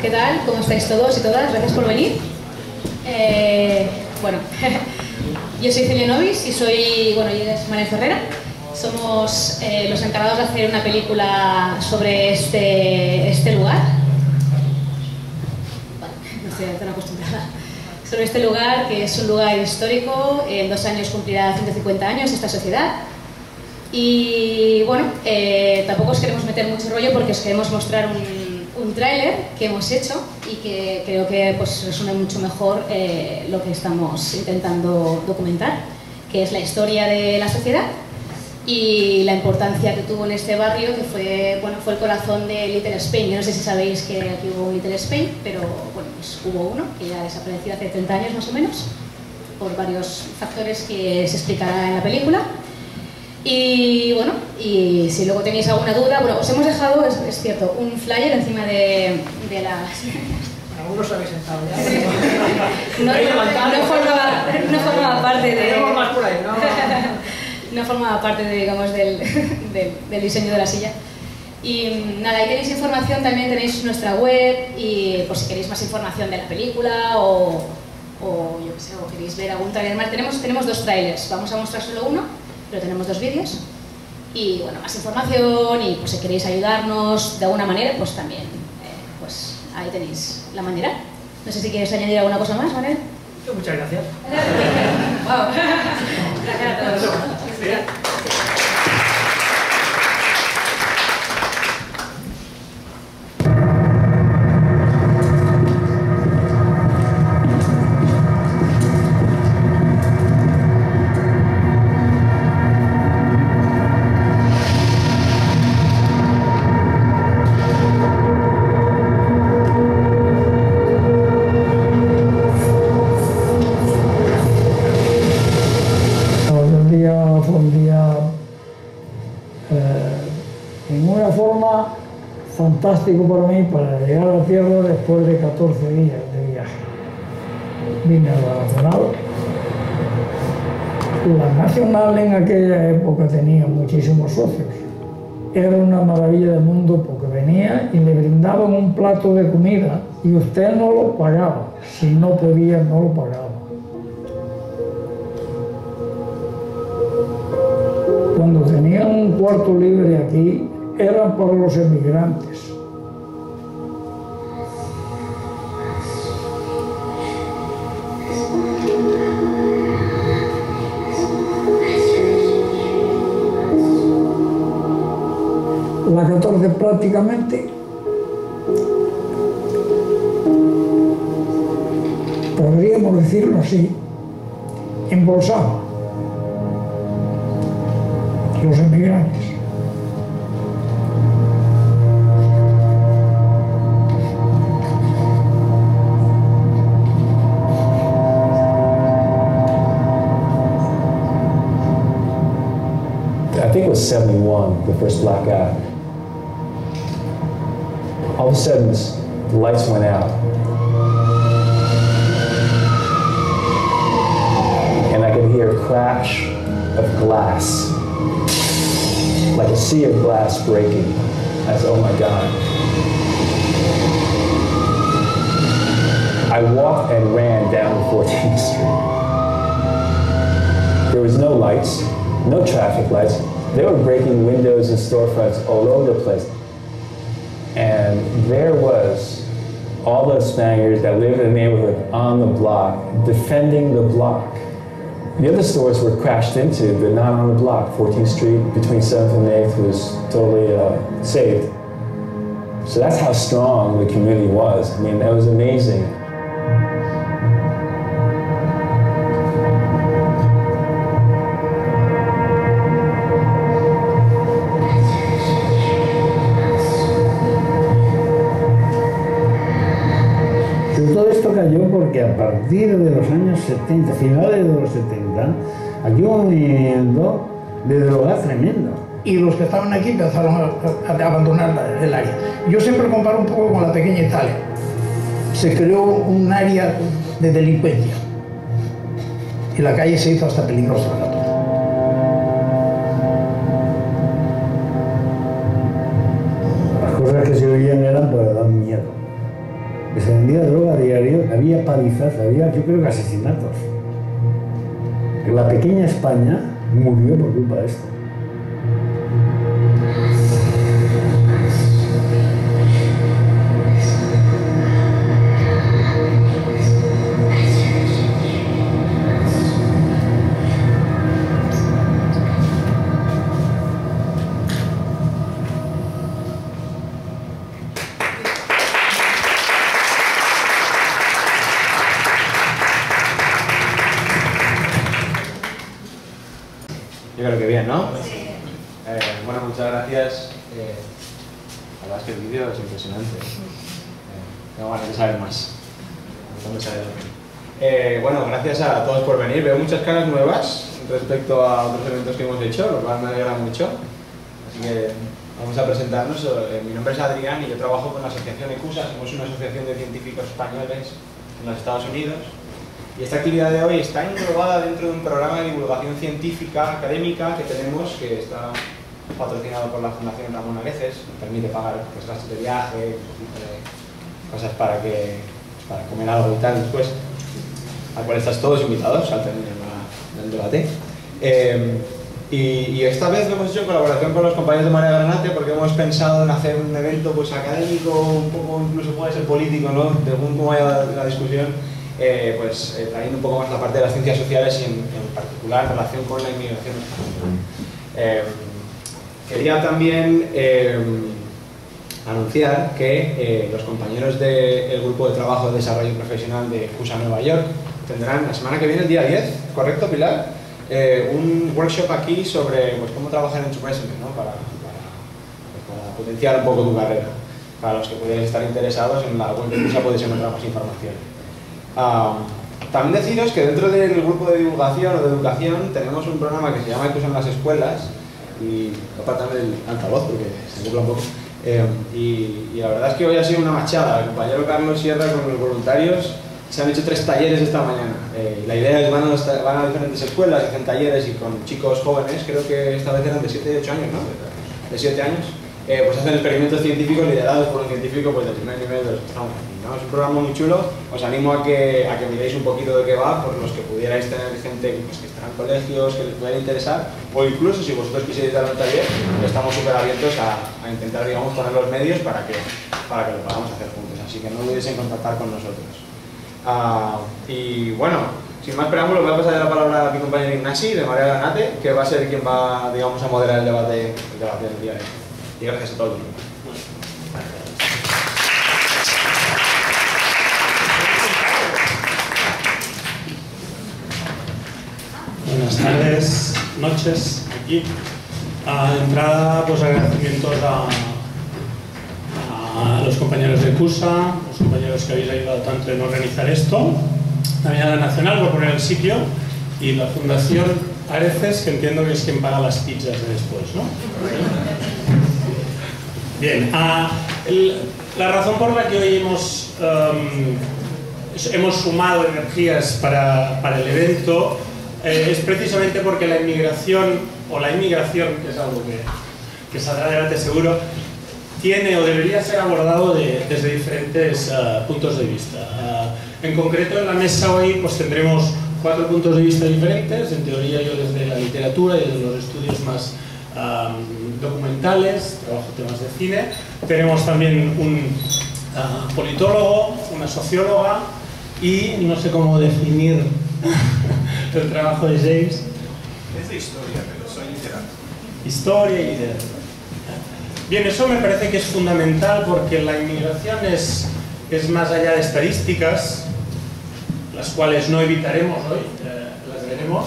¿qué tal? ¿Cómo estáis todos y todas? Gracias por venir. Bueno, yo soy Celia Novis y soy, bueno, ella es María Ferrera. Somos los encargados de hacer una película sobre este lugar. Vale, no estoy tan acostumbrada. Sobre este lugar, que es un lugar histórico. En 2 años cumplirá 150 años esta sociedad. Y bueno, tampoco os queremos meter mucho rollo porque os queremos mostrar un tráiler que hemos hecho y que creo que pues, resume mucho mejor lo que estamos intentando documentar, que es la historia de la sociedad y la importancia que tuvo en este barrio, que fue, bueno, fue el corazón de Little Spain. Yo no sé si sabéis que aquí hubo un Little Spain, pero bueno, pues hubo uno que ya desapareció hace 30 años más o menos, por varios factores que se explicará en la película. Y bueno, y si luego tenéis alguna duda, bueno, os hemos dejado, es cierto, un flyer encima de las... Algunos habéis sentado ya. No formaba parte de... Tenemos más por ahí, ¿no? No formaba parte de, digamos, del diseño de la silla. Y nada, ahí tenéis información, también tenéis nuestra web y por si queréis más información de la película o yo qué sé, o queréis ver algún trailer más. Tenemos 2 trailers, vamos a mostrar solo uno, pero tenemos 2 vídeos. Y bueno, más información y pues si queréis ayudarnos de alguna manera, pues también, pues ahí tenéis la manera. No sé si quieres añadir alguna cosa más, Manuel. Muchas gracias. Wow. Gracias a todos. Fantástico para mí para llegar a la Tierra después de 14 días de viaje. Vine a la Nacional. La Nacional en aquella época tenía muchísimos socios. Era una maravilla del mundo porque venía y le brindaban un plato de comida y usted no lo pagaba. Si no podía, no lo pagaba. Cuando tenían un cuarto libre aquí, eran para los emigrantes. La 14 prácticamente podríamos decirlo así, embolsaba los emigrantes. I think it was 71, the first blackout. All of a sudden, the lights went out. And I could hear a crash of glass, like a sea of glass breaking. I said, oh my God. I walked and ran down 14th Street. There was no lights, no traffic lights. They were breaking windows and storefronts all over the place. And there was all those Spaniards that lived in the neighborhood on the block, defending the block. The other stores were crashed into, but not on the block. 14th Street between 7th and 8th was totally saved. So that's how strong the community was. I mean, that was amazing. Porque a partir de los años 70, finales de los 70, aquí hubo un movimiento de droga tremendo. Y los que estaban aquí empezaron a abandonar el área. Yo siempre comparo un poco con la pequeña Italia. Se creó un área de delincuencia y la calle se hizo hasta peligrosa. Las cosas que se oían eran para dar miedo. vendía droga a diario, había palizas, había, yo creo que asesinatos. La pequeña España murió por culpa de esto. Yo creo que bien, ¿no? Bueno, muchas gracias. La verdad es que el vídeo es impresionante. Tengo ganas de saber más. Bueno, gracias a todos por venir. Veo muchas caras nuevas respecto a otros eventos que hemos hecho, lo cual me alegra mucho. Así que vamos a presentarnos. Mi nombre es Adrián y yo trabajo con la asociación ECUSA. Somos una asociación de científicos españoles en los Estados Unidos. Y esta actividad de hoy está englobada dentro de un programa de divulgación científica académica que tenemos, que está patrocinado por la Fundación Ramón Areces, que permite pagar pues, gastos de viaje, tipo de cosas para comer algo y tal después, al cual estáis todos invitados al término del debate. Y esta vez lo hemos hecho en colaboración con los compañeros de Marea Granate, porque hemos pensado en hacer un evento pues, académico, un poco incluso puede ser político, ¿no? Según cómo vaya la discusión. Trayendo un poco más la parte de las ciencias sociales y en particular en relación con la inmigración. Quería también anunciar que los compañeros del grupo de trabajo de desarrollo profesional de ECUSA Nueva York tendrán la semana que viene, el día 10, ¿correcto, Pilar? Un workshop aquí sobre pues, cómo trabajar en tu resume, ¿no? para potenciar un poco tu carrera. Para los que pudieran estar interesados, en la web de ECUSA podéis encontrar más información. También deciros que dentro del grupo de divulgación o de educación tenemos un programa que se llama ECUSA en las escuelas, y aparte el altavoz porque se copla un poco, y la verdad es que hoy ha sido una machada. El compañero Carlos Sierra con los voluntarios se han hecho 3 talleres esta mañana. La idea es que van a diferentes escuelas, hacen talleres y con chicos jóvenes, creo que esta vez eran de 7 y 8 años, ¿no? De 7 años. Pues hacen experimentos científicos liderados por un científico pues, del primer nivel de los que estamos aquí, ¿no? Es un programa muy chulo, os animo a que miréis un poquito de qué va, por los que pudierais tener gente pues, que está en colegios, que les pueda interesar, o incluso si vosotros quisierais dar un taller, estamos súper abiertos a intentar, digamos, poner los medios para que lo podamos hacer juntos, así que no olvidéis en contactar con nosotros. Y bueno, sin más preámbulos, voy a pasar la palabra a mi compañero Ignasi de Marea Granate, que va a ser quien va, digamos, a moderar el debate del día de hoy. Y gracias a todos. Buenas tardes, noches, aquí. De entrada, pues agradecimientos a los compañeros de ECUSA, los compañeros que habéis ayudado tanto en organizar esto, la Mirada Nacional por poner el sitio y la Fundación Areces, que entiendo que es quien paga las pizzas de después, ¿no? Bien, la razón por la que hoy hemos sumado energías para el evento es precisamente porque la inmigración, que es algo que saldrá de debate seguro, tiene o debería ser abordado desde diferentes puntos de vista. En concreto, en la mesa hoy pues, tendremos 4 puntos de vista diferentes, en teoría yo desde la literatura y desde los estudios más documentales, trabajo temas de cine. Tenemos también un politólogo, una socióloga y no sé cómo definir el trabajo de James. Es de historia, pero soy literato. Historia y literatura. Bien, eso me parece que es fundamental porque la inmigración es más allá de estadísticas, las cuales no evitaremos hoy, las veremos.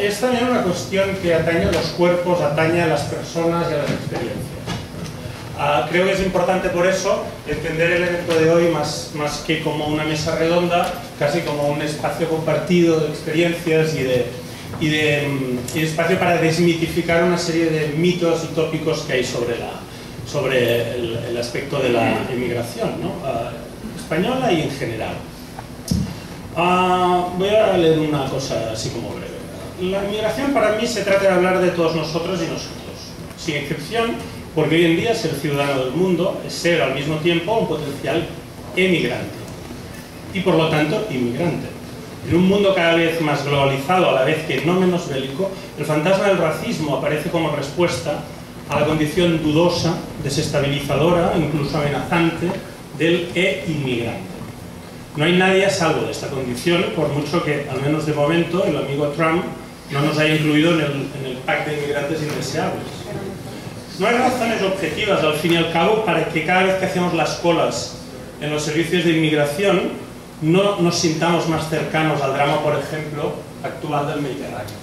Es también una cuestión que atañe a los cuerpos, atañe a las personas y a las experiencias. Creo que es importante por eso entender el evento de hoy más que como una mesa redonda, casi como un espacio compartido de experiencias y de espacio para desmitificar una serie de mitos y tópicos que hay sobre el aspecto de la inmigración, ¿no? Española y en general. Voy a leer una cosa así como breve. La inmigración para mí se trata de hablar de todos nosotros y nosotros, sin excepción, porque hoy en día ser ciudadano del mundo es ser al mismo tiempo un potencial emigrante y por lo tanto inmigrante. En un mundo cada vez más globalizado, a la vez que no menos bélico, el fantasma del racismo aparece como respuesta a la condición dudosa, desestabilizadora, incluso amenazante del inmigrante. No hay nadie a salvo de esta condición, por mucho que, al menos de momento, el amigo Trump no nos haya incluido en el pack de inmigrantes indeseables. No hay razones objetivas, al fin y al cabo, para que cada vez que hacemos las colas en los servicios de inmigración no nos sintamos más cercanos al drama, por ejemplo, actual del Mediterráneo.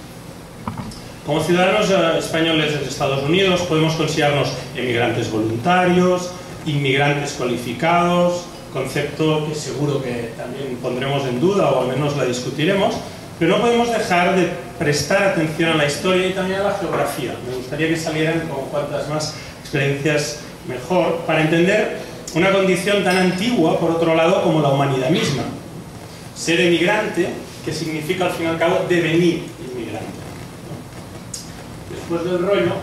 Como ciudadanos españoles de Estados Unidos podemos considerarnos emigrantes voluntarios, inmigrantes cualificados, concepto que seguro que también pondremos en duda o al menos la discutiremos, pero no podemos dejar de prestar atención a la historia y también a la geografía. Me gustaría que salieran con cuantas más experiencias mejor para entender una condición tan antigua, por otro lado, como la humanidad misma. Ser emigrante, que significa al fin y al cabo devenir inmigrante. Después del rollo,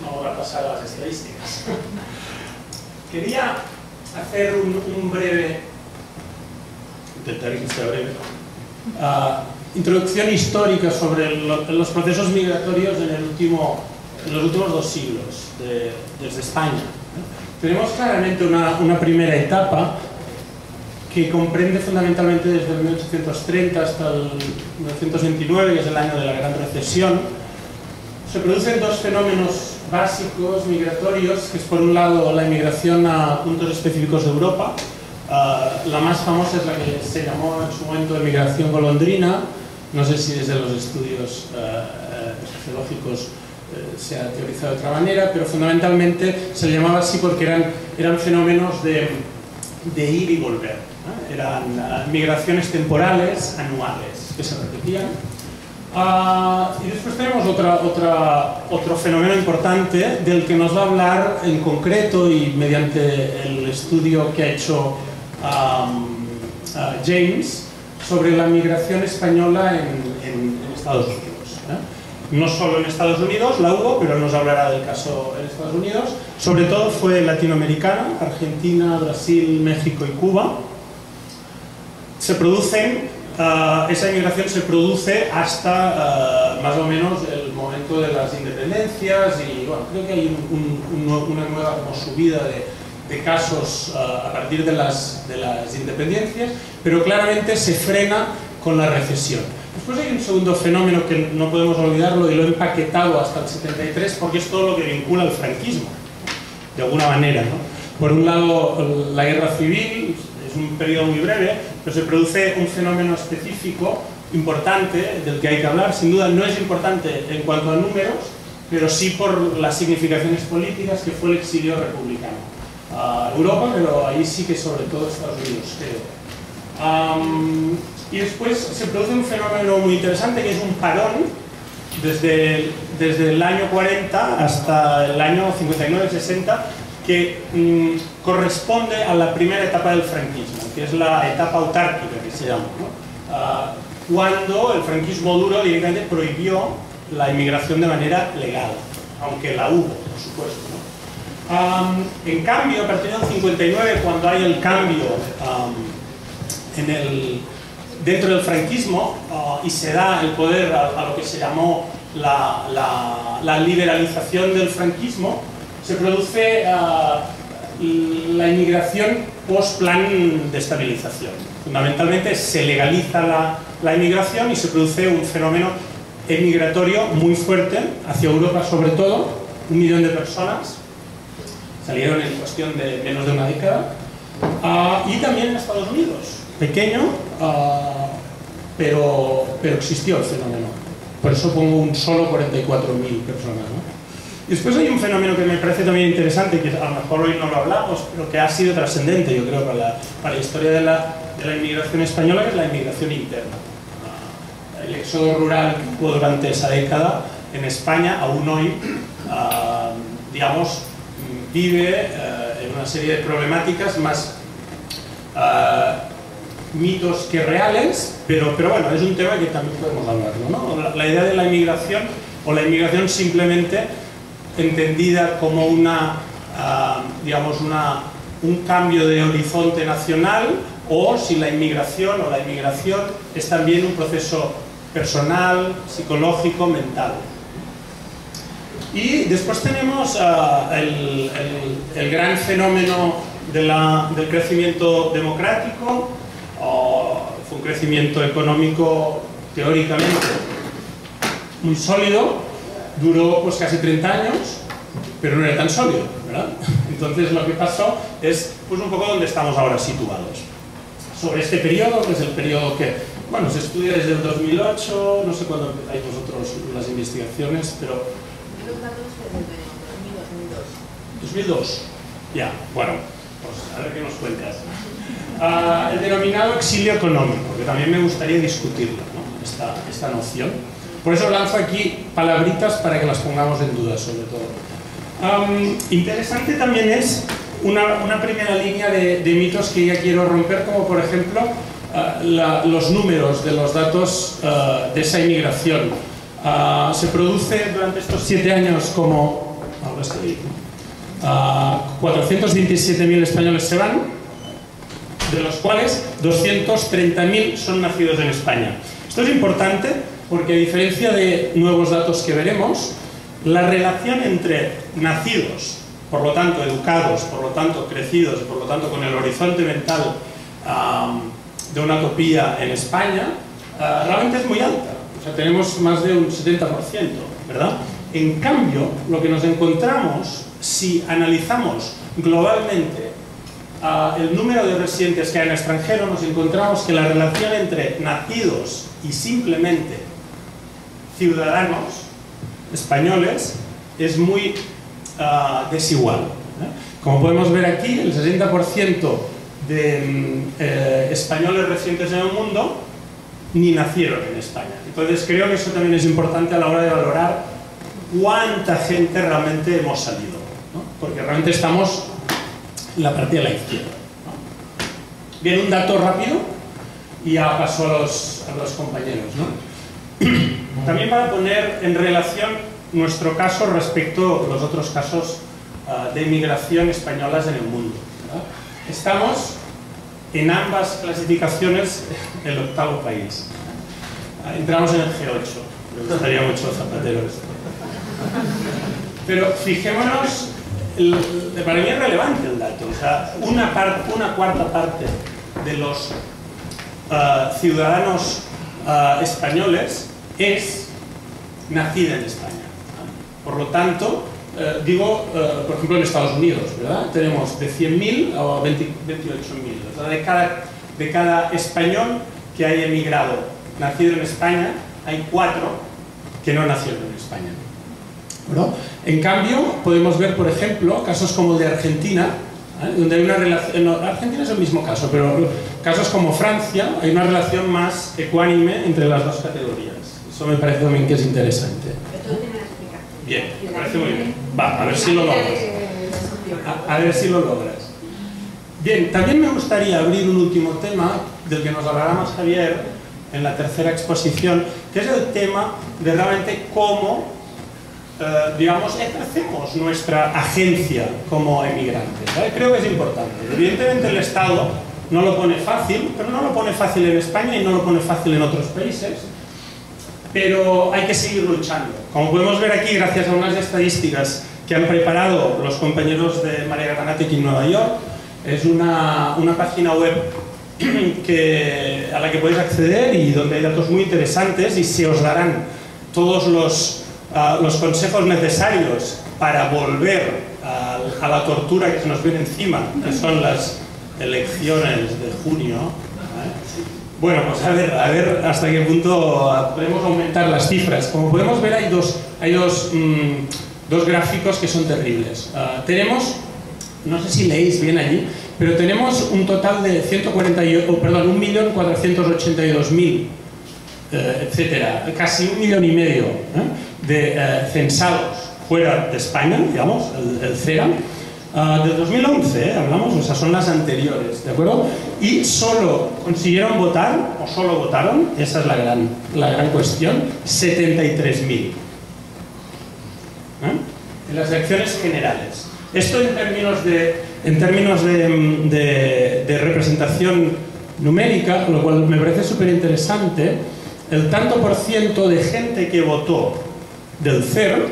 vamos a pasar a las estadísticas. Quería hacer un breve, intentaré que sea breve, introducción histórica sobre los procesos migratorios en los últimos 2 siglos, desde España. Tenemos claramente una primera etapa que comprende fundamentalmente desde el 1830 hasta el 1929, que es el año de la Gran Recesión. Se producen 2 fenómenos básicos migratorios, que es por un lado la inmigración a puntos específicos de Europa. La más famosa es la que se llamó en su momento inmigración golondrina. No sé si desde los estudios sociológicos se ha teorizado de otra manera, pero fundamentalmente se le llamaba así porque eran fenómenos de ir y volver, ¿no? Eran migraciones temporales, anuales, que se repetían. Y después tenemos otro fenómeno importante del que nos va a hablar en concreto y mediante el estudio que ha hecho James sobre la migración española en Estados Unidos. No solo en Estados Unidos la hubo, pero nos hablará del caso en Estados Unidos. Sobre todo fue latinoamericana, Argentina, Brasil, México y Cuba. Esa inmigración se produce hasta más o menos el momento de las independencias y bueno, creo que hay una nueva como subida de casos a partir de las independencias, pero claramente se frena con la recesión. Después hay un segundo fenómeno que no podemos olvidarlo y lo he empaquetado hasta el 73 porque es todo lo que vincula al franquismo, de alguna manera, ¿no? Por un lado, la guerra civil es un periodo muy breve, pero se produce un fenómeno específico importante del que hay que hablar. Sin duda no es importante en cuanto a números, pero sí por las significaciones políticas, que fue el exilio republicano. Europa, pero ahí sí que sobre todo Estados Unidos, creo. Y después se produce un fenómeno muy interesante que es un parón desde el año 40 hasta el año 59-60 que corresponde a la primera etapa del franquismo, que es la etapa autárquica que se llama, ¿no? Cuando el franquismo duro directamente prohibió la inmigración de manera legal, aunque la hubo, por supuesto, ¿no? En cambio, a partir del 59, cuando hay el cambio dentro del franquismo y se da el poder a lo que se llamó la liberalización del franquismo, se produce la inmigración post-plan de estabilización. Fundamentalmente se legaliza la inmigración y se produce un fenómeno emigratorio muy fuerte hacia Europa, sobre todo, 1 millón de personas salieron en cuestión de menos de una década, y también en Estados Unidos. Pequeño, pero existió el fenómeno. Por eso pongo un solo 44.000 personas, ¿no? Y después hay un fenómeno que me parece también interesante, que a lo mejor hoy no lo hablamos, pero que ha sido trascendente, yo creo, para la historia de la inmigración española, que es la inmigración interna. El éxodo rural que hubo durante esa década en España, aún hoy, digamos, vive en una serie de problemáticas más mitos que reales, pero bueno, es un tema que también podemos hablarlo, ¿no? La idea de la inmigración, o la inmigración simplemente entendida como digamos un cambio de horizonte nacional o si la inmigración o la inmigración es también un proceso personal, psicológico, mental. Y después tenemos el gran fenómeno del crecimiento democrático. Fue un crecimiento económico teóricamente muy sólido, duró pues casi 30 años, pero no era tan sólido, ¿verdad? Entonces lo que pasó es pues un poco donde estamos ahora situados. Sobre este periodo, que es el periodo que, bueno, se estudia desde el 2008, no sé cuándo empezáis vosotros las investigaciones, pero... Los datos desde 2002. Ya, bueno, pues a ver qué nos cuentas. El denominado exilio económico, que también me gustaría discutirlo, ¿no? Esta noción. Por eso lanzo aquí palabritas para que las pongamos en duda, sobre todo. Interesante también es una primera línea de mitos que ya quiero romper, como por ejemplo los números de los datos de esa inmigración. Se produce durante estos 7 años como... Ahora estoy... 427.000 españoles se van, de los cuales 230.000 son nacidos en España. Esto es importante porque, a diferencia de nuevos datos que veremos, la relación entre nacidos, por lo tanto educados, por lo tanto crecidos, por lo tanto con el horizonte mental de una utopía en España, realmente es muy alta. O sea, tenemos más de un 70%, ¿verdad? En cambio, lo que nos encontramos, si analizamos globalmente el número de residentes que hay en el extranjero, nos encontramos que la relación entre nacidos y simplemente ciudadanos españoles es muy desigual. Como podemos ver aquí, el 60% de españoles residentes en el mundo ni nacieron en España. Entonces creo que eso también es importante a la hora de valorar cuánta gente realmente hemos salido, ¿no? Porque realmente estamos en la parte de la izquierda, ¿no? Bien, un dato rápido y ya paso a los compañeros, ¿no? También para poner en relación nuestro caso respecto a los otros casos de inmigración españolas en el mundo, ¿verdad? Estamos en ambas clasificaciones el 8º país. Entramos en el G8, me gustaría mucho Zapatero esto. Pero fijémonos, para mí es relevante el dato, o sea, una cuarta parte de los ciudadanos españoles es nacida en España. Por lo tanto, por ejemplo en Estados Unidos, ¿verdad? Tenemos de 100.000 a 28.000. O sea, de cada español que haya emigrado nacido en España, hay 4 que no nacieron en España. ¿No? En cambio, podemos ver, por ejemplo, casos como el de Argentina, donde hay una relación... No, Argentina es el mismo caso, pero casos como Francia, hay una relación más ecuánime entre las dos categorías. Eso me parece también que es interesante. Bien, me parece muy bien. Va, a ver si lo logras. A ver si lo logras. Bien, también me gustaría abrir un último tema del que nos hablará más Javier en la tercera exposición, que es el tema de realmente cómo, digamos, ejercemos nuestra agencia como emigrantes, ¿vale? Creo que es importante. Evidentemente el Estado no lo pone fácil, pero no lo pone fácil en España y no lo pone fácil en otros países. Pero hay que seguir luchando. Como podemos ver aquí, gracias a unas estadísticas que han preparado los compañeros de María Granatic en Nueva York, es una página web a la que podéis acceder y donde hay datos muy interesantes y se os darán todos los consejos necesarios para volver a la tortura que se nos viene encima, que son las elecciones de junio. Bueno, pues a ver hasta qué punto podemos aumentar las cifras. Como podemos ver, hay dos gráficos que son terribles. Tenemos, no sé si leéis bien allí, pero tenemos un total de 1.482.000, etcétera, casi 1,5 millones de censados fuera de España, digamos, el CERA. Del 2011, hablamos, o sea, son las anteriores, ¿de acuerdo? Y solo consiguieron votar, o solo votaron, esa es la gran cuestión, 73.000. En las elecciones generales. Esto en términos de representación numérica, lo cual me parece súper interesante, el tanto por ciento de gente que votó del CER,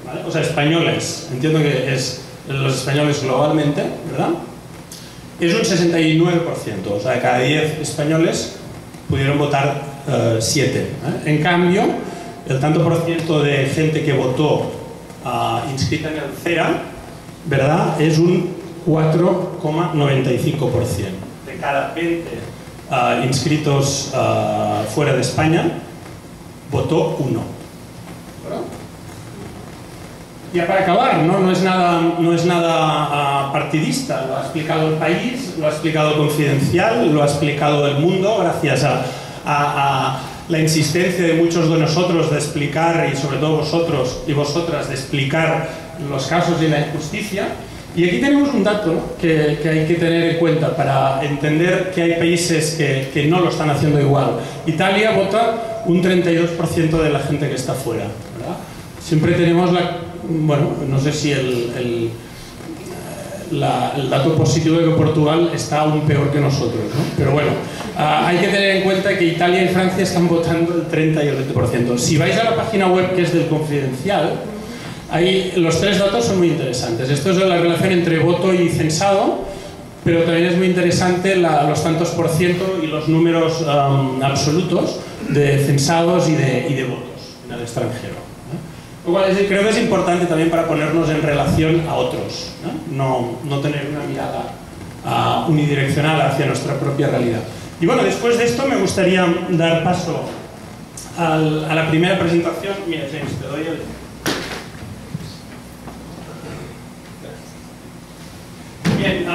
¿vale? O sea, españoles, entiendo que es los españoles globalmente, ¿verdad? Es un 69%, o sea, de cada 10 españoles pudieron votar 7. En cambio, el tanto por ciento de gente que votó inscrita en el CERA, ¿verdad? Es un 4,95%. De cada 20 inscritos fuera de España, votó 1. ¿Verdad? Ya para acabar, no es nada partidista, lo ha explicado El País, lo ha explicado Confidencial, lo ha explicado El Mundo, gracias a la insistencia de muchos de nosotros de explicar, y sobre todo vosotros y vosotras, de explicar los casos de la injusticia. Y aquí tenemos un dato, ¿no?, que hay que tener en cuenta para entender que hay países que no lo están haciendo igual. Italia vota un 32% de la gente que está fuera, ¿verdad? Siempre tenemos bueno, no sé si el dato positivo de que Portugal está aún peor que nosotros, ¿no? Pero bueno, hay que tener en cuenta que Italia y Francia están votando el 30 y el 20%. Si vais a la página web, que es del Confidencial, ahí los 3 datos son muy interesantes. Esto es la relación entre voto y censado, pero también es muy interesante los tantos por ciento y los números absolutos de censados y de votos en el extranjero. Lo cual creo que es importante también para ponernos en relación a otros, no tener una mirada unidireccional hacia nuestra propia realidad. Y bueno, después de esto me gustaría dar paso a la primera presentación. Mira, James, te doy el... Bien,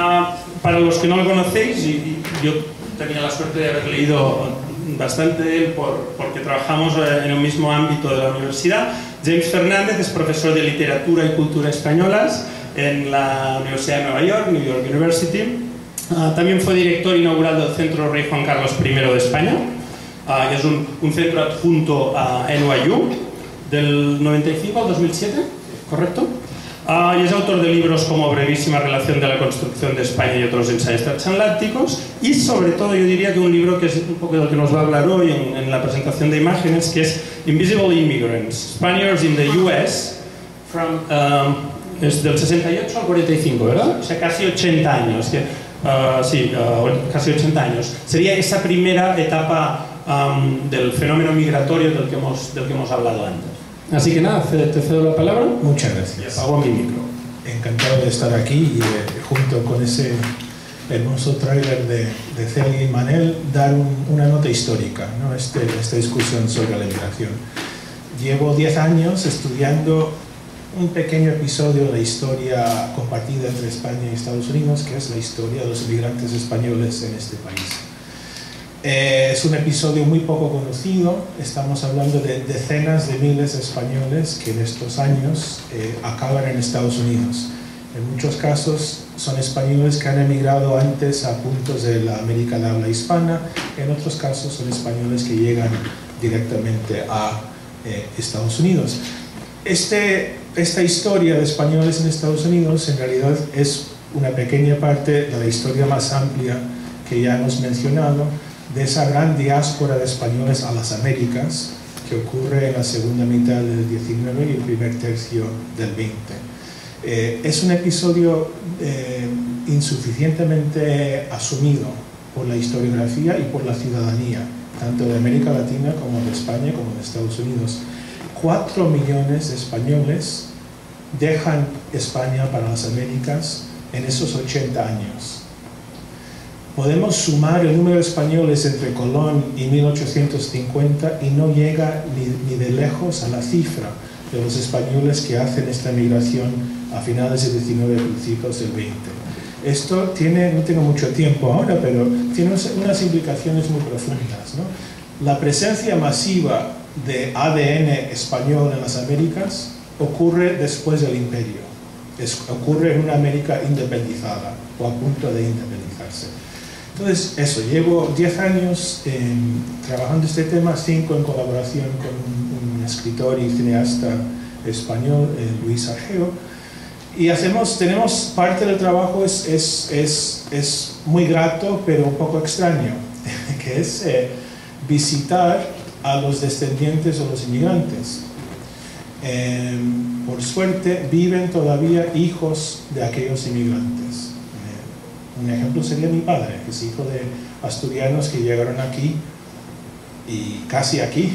para los que no lo conocéis, y yo tenía la suerte de haber leído bastante de él porque trabajamos en el mismo ámbito de la universidad. James Fernández es profesor de literatura y cultura españolas en la Universidad de Nueva York, New York University. También fue director inaugural del Centro Rey Juan Carlos I de España. Es un centro adjunto a NYU del 95 al 2007, ¿correcto? Y es autor de libros como Brevísima relación de la construcción de España y otros ensayos transatlánticos, y sobre todo yo diría que un libro que es un poco de lo que nos va a hablar hoy en la presentación de imágenes, que es Invisible Immigrants, Spaniards in the US, es del 68 al 45, ¿verdad? O sea, casi 80 años. Casi 80 años. Sería esa primera etapa del fenómeno migratorio del que hemos hablado antes. Así que nada, te cedo la palabra. Muchas gracias. Y apago mi micro. Encantado de estar aquí y junto con ese hermoso tráiler de Celia y Manel, dar una nota histórica, ¿no? Esta discusión sobre la migración. Llevo 10 años estudiando un pequeño episodio de la historia compartida entre España y Estados Unidos, que es la historia de los inmigrantes españoles en este país. Es un episodio muy poco conocido. Estamos hablando de decenas de miles de españoles que en estos años acaban en Estados Unidos. En muchos casos son españoles que han emigrado antes a puntos de la América de habla hispana, en otros casos son españoles que llegan directamente a Estados Unidos. Esta historia de españoles en Estados Unidos en realidad es una pequeña parte de la historia más amplia que ya hemos mencionado, de esa gran diáspora de españoles a las Américas que ocurre en la segunda mitad del 19 y el primer tercio del 20. Es un episodio insuficientemente asumido por la historiografía y por la ciudadanía, tanto de América Latina como de España como de Estados Unidos. 4 millones de españoles dejan España para las Américas en esos 80 años. Podemos sumar el número de españoles entre Colón y 1850 y no llega ni de lejos a la cifra de los españoles que hacen esta migración a finales del 19 y principios del 20. Esto no tengo mucho tiempo ahora, pero tiene unas implicaciones muy profundas, ¿no? La presencia masiva de ADN español en las Américas ocurre después del Imperio. Ocurre en una América independizada o a punto de independizarse. Entonces, eso, llevo 10 años trabajando este tema, 5 en colaboración con un escritor y cineasta español, Luis Argeo, Y tenemos parte del trabajo es muy grato, pero un poco extraño, que es visitar a los descendientes o los inmigrantes. Por suerte viven todavía hijos de aquellos inmigrantes. Un ejemplo sería mi padre, que es hijo de asturianos que llegaron aquí y casi aquí.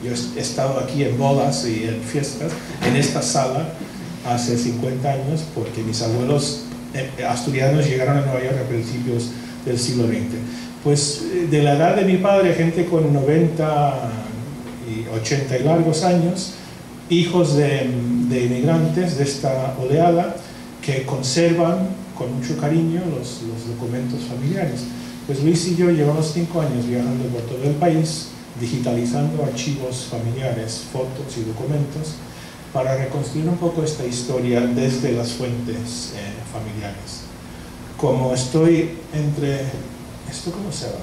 Yo he estado aquí en bodas y en fiestas, en esta sala, hace 50 años, porque mis abuelos asturianos llegaron a Nueva York a principios del siglo XX. Pues de la edad de mi padre, gente con 90 y 80 y largos años, hijos de inmigrantes de esta oleada, que conservan con mucho cariño los documentos familiares. Pues Luis y yo llevamos 5 años viajando por todo el país, digitalizando archivos familiares, fotos y documentos, para reconstruir un poco esta historia desde las fuentes familiares. Como estoy entre... ¿Esto cómo se hace?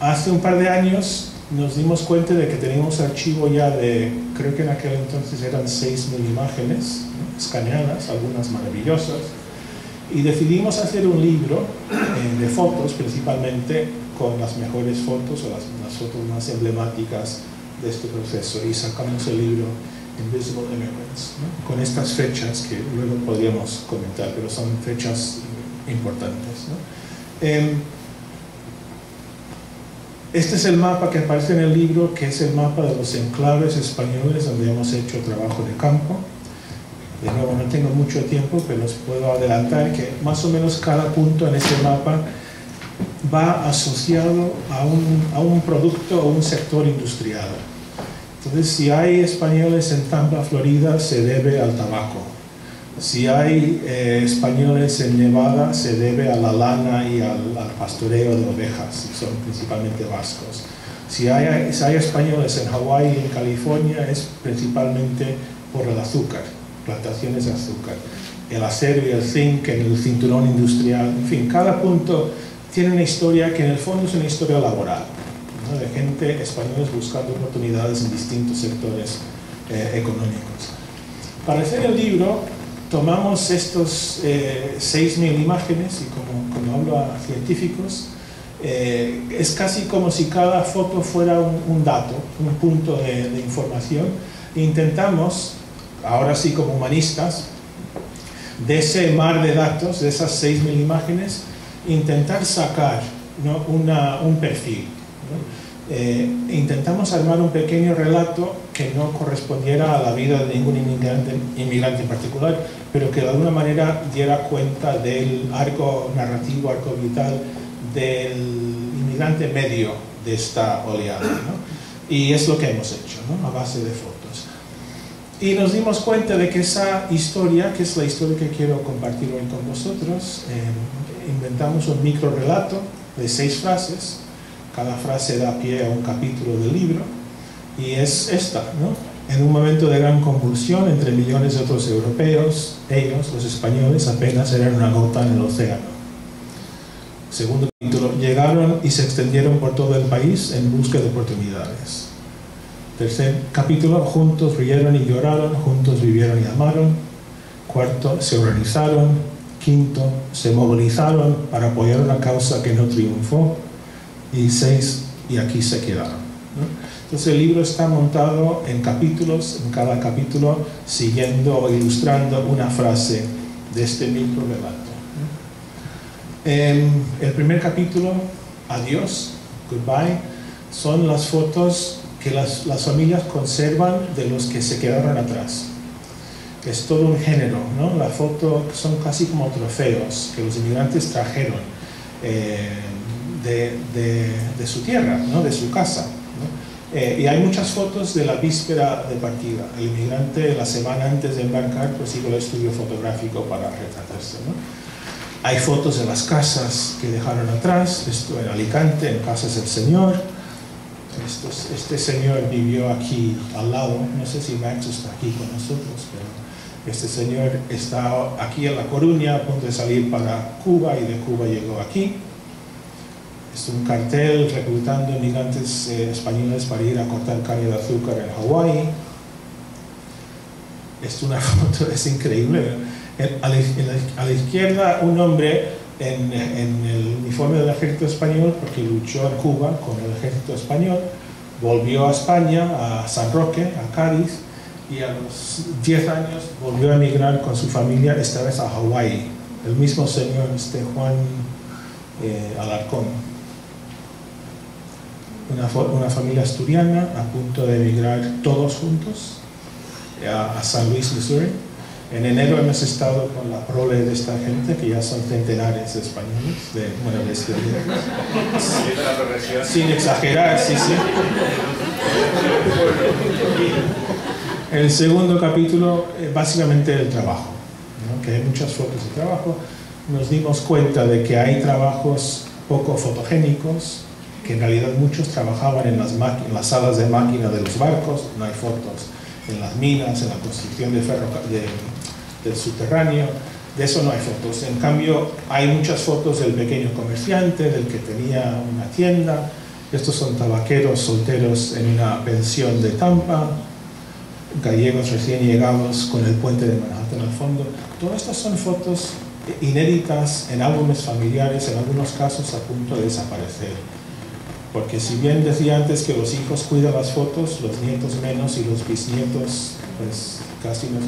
Hace un par de años nos dimos cuenta de que teníamos archivo ya de, creo que en aquel entonces eran 6.000 imágenes, ¿no?, escaneadas, algunas maravillosas, y decidimos hacer un libro de fotos, principalmente con las mejores fotos o las fotos más emblemáticas de este proceso, y sacamos el libro Invisible Immigrants, ¿no?, con estas fechas que luego podríamos comentar, pero son fechas importantes, ¿no? Este es el mapa que aparece en el libro, que es el mapa de los enclaves españoles donde hemos hecho trabajo de campo. De nuevo, no tengo mucho tiempo, pero os puedo adelantar que más o menos cada punto en este mapa va asociado a un producto o un sector industrial. Entonces, si hay españoles en Tampa, Florida, se debe al tabaco. Si hay españoles en Nevada, se debe a la lana y al pastoreo de ovejas, y son principalmente vascos. Si hay españoles en Hawái y en California, es principalmente por el azúcar, plantaciones de azúcar. El acero y el zinc en el cinturón industrial, en fin, cada punto tiene una historia que en el fondo es una historia laboral, ¿no?, de gente, españoles buscando oportunidades en distintos sectores económicos. Para hacer el libro, tomamos estos 6.000 imágenes y como hablo a científicos, es casi como si cada foto fuera un dato, un punto de información. E intentamos, ahora sí como humanistas, de ese mar de datos, de esas 6.000 imágenes, intentar sacar, ¿no?, un perfil, ¿no? Intentamos armar un pequeño relato que no correspondiera a la vida de ningún inmigrante en particular, pero que de alguna manera diera cuenta del arco narrativo, arco vital del inmigrante medio de esta oleada, ¿no? Y es lo que hemos hecho, ¿no?, a base de fotos. Y nos dimos cuenta de que esa historia, que es la historia que quiero compartir hoy con vosotros, inventamos un micro relato de 6 frases. Cada frase da pie a un capítulo del libro, y es esta, ¿no? En un momento de gran convulsión entre millones de otros europeos, ellos, los españoles, apenas eran una gota en el océano. Segundo capítulo, llegaron y se extendieron por todo el país en busca de oportunidades. Tercer capítulo, juntos rieron y lloraron, juntos vivieron y amaron. Cuarto, se organizaron. Quinto, se movilizaron para apoyar una causa que no triunfó. Y 6, y aquí se quedaron, ¿no? Entonces el libro está montado en capítulos, en cada capítulo siguiendo o ilustrando una frase de este micro relato, ¿no? El primer capítulo, Adiós, Goodbye, son las fotos que las familias conservan de los que se quedaron atrás. Es todo un género, ¿no? La foto son casi como trofeos que los inmigrantes trajeron de su tierra, ¿no?, de su casa, ¿no? Y hay muchas fotos de la víspera de partida. El inmigrante, la semana antes de embarcar, pues iba al estudio fotográfico para retratarse, ¿no? Hay fotos de las casas que dejaron atrás, esto en Alicante, en Casas del Señor. Este señor vivió aquí al lado, no sé si Max está aquí con nosotros, pero este señor está aquí en La Coruña, a punto de salir para Cuba, y de Cuba llegó aquí. Es un cartel reclutando inmigrantes españoles para ir a cortar caña de azúcar en Hawái. Es una foto, es increíble. A la izquierda un hombre en el uniforme del ejército español, porque luchó en Cuba con el ejército español, volvió a España, a San Roque, a Cádiz, y a los 10 años volvió a emigrar con su familia, esta vez a Hawái. El mismo señor, Juan Alarcón. Una familia asturiana a punto de emigrar todos juntos a San Luis, Missouri. En enero hemos estado con la prole de esta gente, que ya son centenares de españoles, sin exagerar, sí. El segundo capítulo, básicamente el trabajo, ¿no? Que hay muchas fotos de trabajo. Nos dimos cuenta de que hay trabajos poco fotogénicos, que en realidad muchos trabajaban en las salas de máquina de los barcos, no hay fotos, en las minas, en la construcción del subterráneo, de eso no hay fotos. En cambio, hay muchas fotos del pequeño comerciante, del que tenía una tienda. Estos son tabaqueros solteros en una pensión de Tampa, gallegos recién llegados con el puente de Manhattan al fondo. Todas estas son fotos inéditas en álbumes familiares, en algunos casos a punto de desaparecer. Porque si bien decía antes que los hijos cuidan las fotos, los nietos menos, y los bisnietos pues casi nos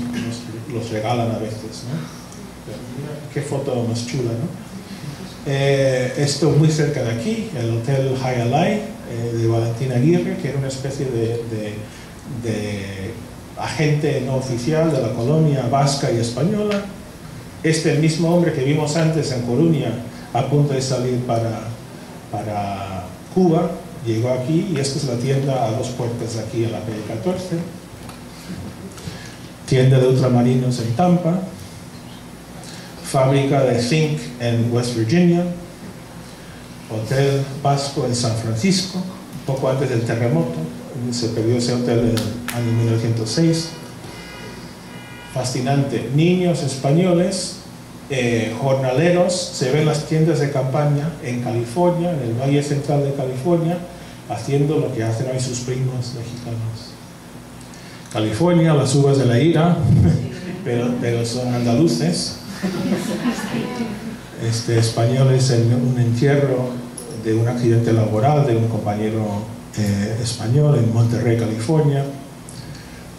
los regalan a veces, ¿no? Pero mira, qué foto más chula, ¿no? Esto muy cerca de aquí, el Hotel Hialeah de Valentín Aguirre, que era una especie de agente no oficial de la colonia vasca y española. El mismo hombre que vimos antes en Coruña, a punto de salir para Cuba, llegó aquí, y esta es la tienda a 2 puertas de aquí, a la calle 14. Tienda de ultramarinos en Tampa, fábrica de zinc en West Virginia, hotel vasco en San Francisco, poco antes del terremoto. Se perdió ese hotel en el año 1906. Fascinante. Niños españoles, jornaleros, se ven las tiendas de campaña en California, en el Valle Central de California, haciendo lo que hacen hoy sus primos mexicanos. California, las uvas de la ira, pero son andaluces. Españoles en un entierro de un accidente laboral de un compañero español en Monterrey, California.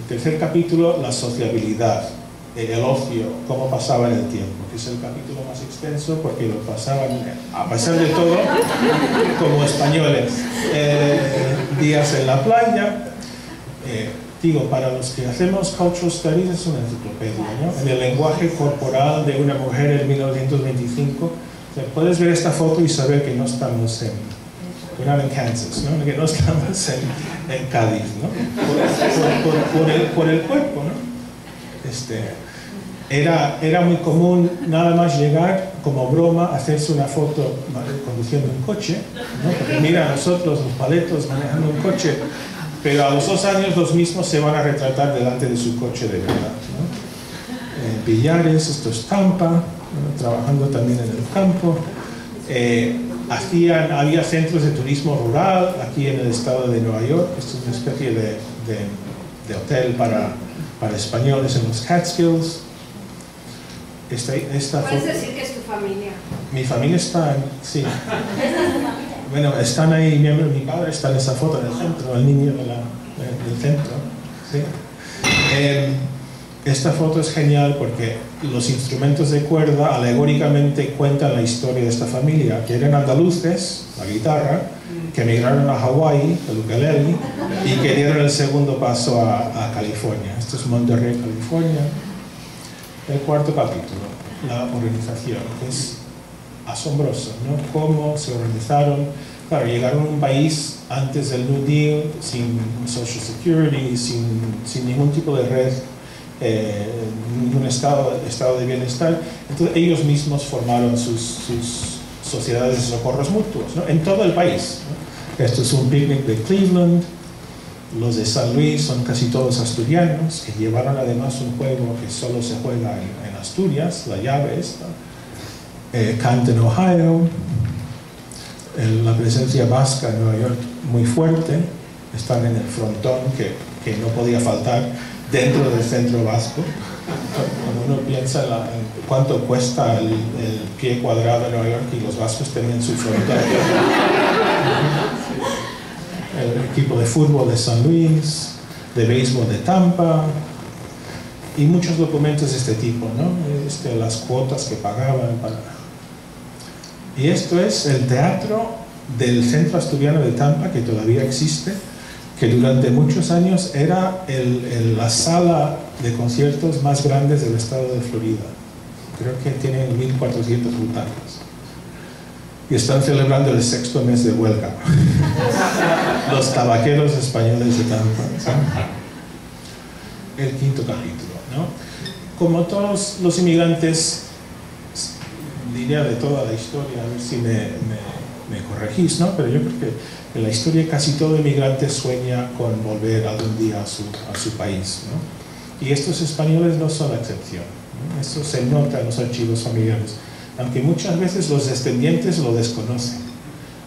El tercer capítulo, la sociabilidad, el ocio, cómo pasaba en el tiempo, que es el capítulo más extenso porque lo pasaban, a pesar de todo, como españoles. Días en la playa. Digo, para los que hacemos Cultural Studies es una enciclopedia, ¿no? En el lenguaje corporal de una mujer en 1925, puedes ver esta foto y saber que no estamos en Kansas, ¿no? Que no estamos en Cádiz, ¿no? Por el cuerpo, ¿no? Era muy común nada más llegar, como broma, hacerse una foto conduciendo un coche, ¿no? Porque mira, nosotros los paletos manejando un coche, pero a los 2 años los mismos se van a retratar delante de su coche de verdad, ¿no? Pillares, esto es Tampa, ¿no? Trabajando también en el campo. Había centros de turismo rural aquí en el estado de Nueva York. Esto es una especie de hotel para españoles en los Catskills. ¿Puedes decir que es tu familia? Mi familia está, sí. Bueno, están ahí miembros, mi padre está en esa foto en el centro, el niño del centro, ¿sí? Esta foto es genial porque los instrumentos de cuerda alegóricamente cuentan la historia de esta familia, que eran andaluces, la guitarra, que emigraron a Hawái, el ukelele, y que dieron el segundo paso a California. Esto es Monterrey, California. El cuarto capítulo, la organización, que es asombroso, ¿no? Cómo se organizaron. Claro, llegaron a un país antes del New Deal, sin Social Security, sin ningún tipo de red, ningún estado de bienestar. Entonces ellos mismos formaron sus sociedades de socorros mutuos, ¿no? En todo el país, ¿no? Esto es un picnic de Cleveland. Los de San Luis son casi todos asturianos, que llevaron además un juego que solo se juega en Asturias, la llave esta. Canton, Ohio. La presencia vasca en Nueva York muy fuerte. Están en el frontón que no podía faltar dentro del centro vasco. Cuando uno piensa en cuánto cuesta el pie cuadrado de Nueva York, y los vascos tenían su frontera. El equipo de fútbol de San Luis, de béisbol de Tampa, y muchos documentos de este tipo, ¿no? Las cuotas que pagaban para... Y esto es el teatro del Centro Asturiano de Tampa, que todavía existe, que durante muchos años era la sala de conciertos más grande del estado de Florida. Creo que tienen 1.400 butacas. Y están celebrando el 6º mes de huelga. Los tabaqueros españoles de Tampa. El 5º capítulo, ¿no? Como todos los inmigrantes, diría de toda la historia, a ver si me corregís, ¿no? Pero yo creo que en la historia casi todo inmigrante sueña con volver algún día a su país, ¿no? Y estos españoles no son la excepción, ¿no? Eso se nota en los archivos familiares, aunque muchas veces los descendientes lo desconocen.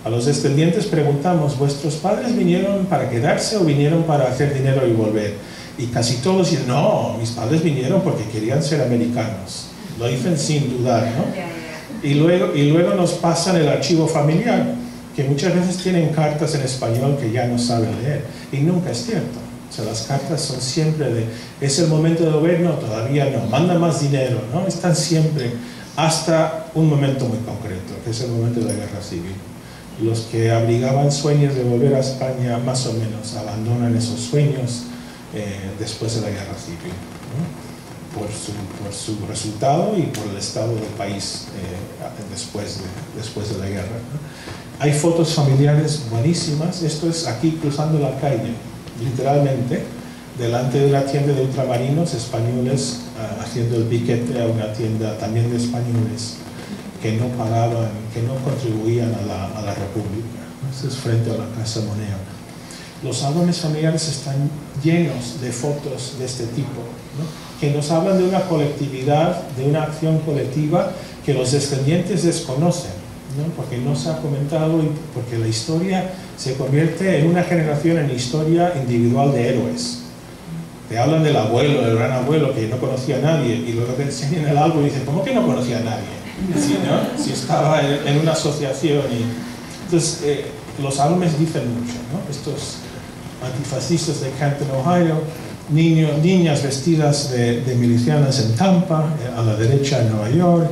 A los descendientes preguntamos, ¿vuestros padres vinieron para quedarse o vinieron para hacer dinero y volver? Y casi todos dicen, no, mis padres vinieron porque querían ser americanos. Lo dicen sin dudar, ¿no? Y luego nos pasan el archivo familiar, que muchas veces tienen cartas en español que ya no saben leer. Y nunca es cierto. O sea, las cartas son siempre de, ¿es el momento de volver? No, todavía no. Manda más dinero, ¿no? Están siempre hasta un momento muy concreto, que es el momento de la guerra civil. Los que abrigaban sueños de volver a España, más o menos, abandonan esos sueños después de la guerra civil, ¿no? Por su resultado y por el estado del país después de la guerra, ¿no? Hay fotos familiares buenísimas. Esto es aquí cruzando la calle, literalmente, delante de una tienda de ultramarinos españoles haciendo el piquete a una tienda también de españoles que no pagaban, que no contribuían a la República. Esto es frente a la Casa Moneo. Los álbumes familiares están llenos de fotos de este tipo, ¿no? Que nos hablan de una colectividad, de una acción colectiva que los descendientes desconocen, ¿no? Porque no se ha comentado y porque la historia se convierte en una generación en historia individual de héroes. Te hablan del abuelo, del gran abuelo que no conocía a nadie, y luego te enseñan el álbum y dicen, ¿cómo que no conocía a nadie? ¿Sí, no? Si estaba en una asociación. Entonces, los álbumes dicen mucho, ¿no? Estos antifascistas de Canton, Ohio, niñas vestidas de milicianas en Tampa, a la derecha en Nueva York,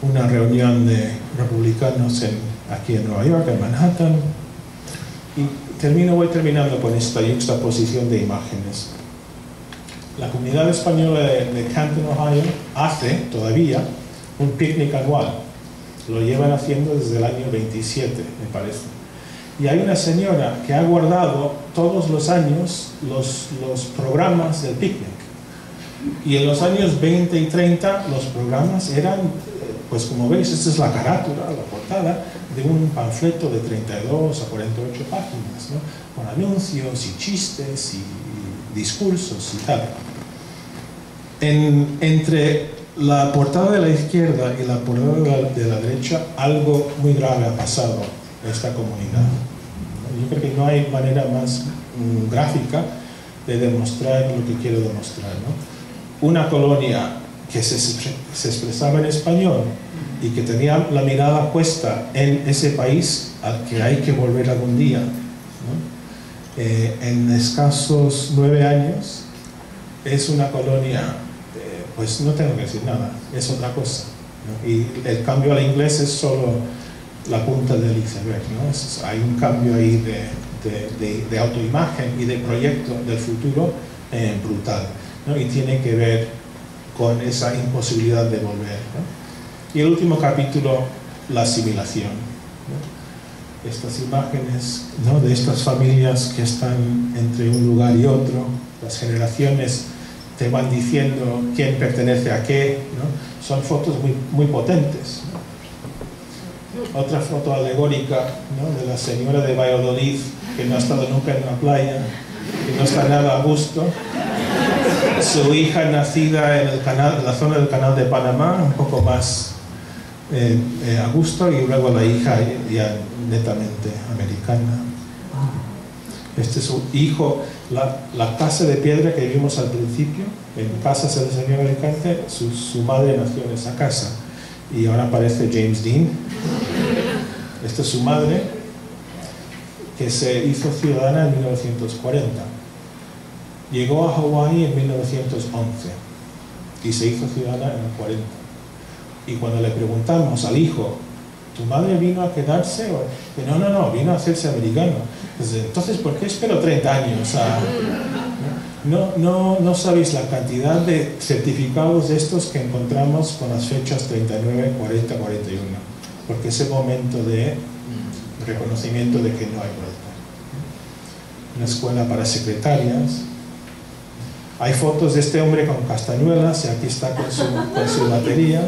una reunión de republicanos aquí en Nueva York, en Manhattan. Y voy terminando con esta juxtaposición de imágenes. La comunidad española de Canton, Ohio, hace todavía un picnic anual. Lo llevan haciendo desde el año 27, me parece. Y hay una señora que ha guardado todos los años los programas del picnic. Y en los años 20 y 30 los programas eran, pues como veis, esta es la carátula, la portada, de un panfleto de 32 a 48 páginas, ¿no? Con anuncios y chistes y discursos y tal. Entre la portada de la izquierda y la portada de la derecha, algo muy grave ha pasado en esta comunidad. Yo creo que no hay manera más gráfica de demostrar lo que quiero demostrar, ¿no? Una colonia que se expresaba en español y que tenía la mirada puesta en ese país al que hay que volver algún día, ¿no? En escasos 9 años es una colonia, pues no tengo que decir nada, es otra cosa, ¿no? Y el cambio al inglés es solo la punta del iceberg, ¿no? Hay un cambio ahí de autoimagen y de proyecto del futuro brutal, ¿no? Y tiene que ver con esa imposibilidad de volver, ¿no? Y el último capítulo, la asimilación, ¿no? Estas imágenes, ¿no? De estas familias que están entre un lugar y otro, las generaciones te van diciendo quién pertenece a qué, ¿no? Son fotos muy potentes, ¿no? Otra foto alegórica, ¿no? De la señora de Valladolid que no ha estado nunca en una playa, que no está nada a gusto. Su hija nacida en la zona del Canal de Panamá, un poco más a gusto, y luego la hija ya netamente americana. Este es su hijo La casa de piedra que vimos al principio, en Casas del Señor Alicante, su madre nació en esa casa. Y ahora aparece James Dean. Esta es su madre, que se hizo ciudadana en 1940. Llegó a Hawái en 1911 y se hizo ciudadana en el 40. Y cuando le preguntamos al hijo, ¿tu madre vino a quedarse? No, vino a hacerse americano. Entonces, ¿por qué esperó 30 años? No sabéis la cantidad de certificados de estos que encontramos con las fechas 39, 40, 41. Porque ese momento de reconocimiento de que no hay vuelta. Una escuela para secretarias. Hay fotos de este hombre con castañuelas y aquí está con su batería.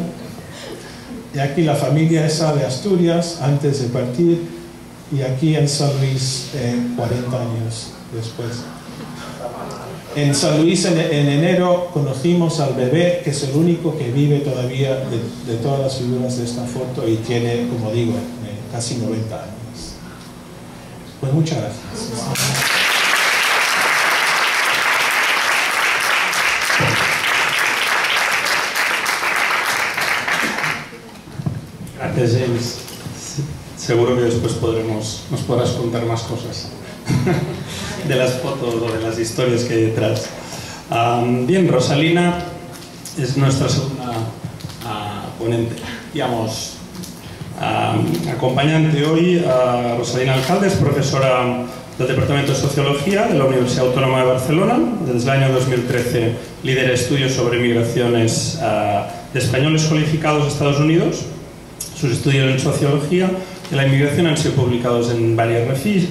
Y aquí la familia esa de Asturias antes de partir, y aquí en San Luis 40 años después. En San Luis en enero conocimos al bebé, que es el único que vive todavía de todas las figuras de esta foto, y tiene, como digo, casi 90 años. Pues muchas gracias. Gracias, James. Seguro que después nos podrás contar más cosas de las fotos o de las historias que hay detrás. Bien, Rosalina es nuestra segunda ponente, digamos, acompañante hoy. Rosalina Alcalde es profesora del Departamento de Sociología de la Universidad Autónoma de Barcelona. Desde el año 2013 lidera estudios sobre migraciones de españoles cualificados a Estados Unidos. Sus estudios en sociología de la inmigración han sido publicados en varias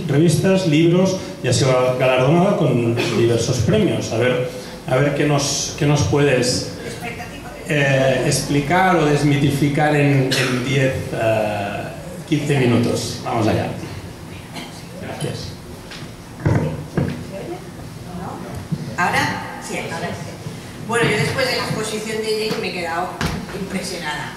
revistas, libros, y ha sido galardonada con diversos premios. A ver qué nos puedes explicar o desmitificar en 10, 15 minutos. Vamos allá. Gracias. ¿Ahora? Sí, ahora sí. Bueno, yo después de la exposición de Jane me he quedado impresionada.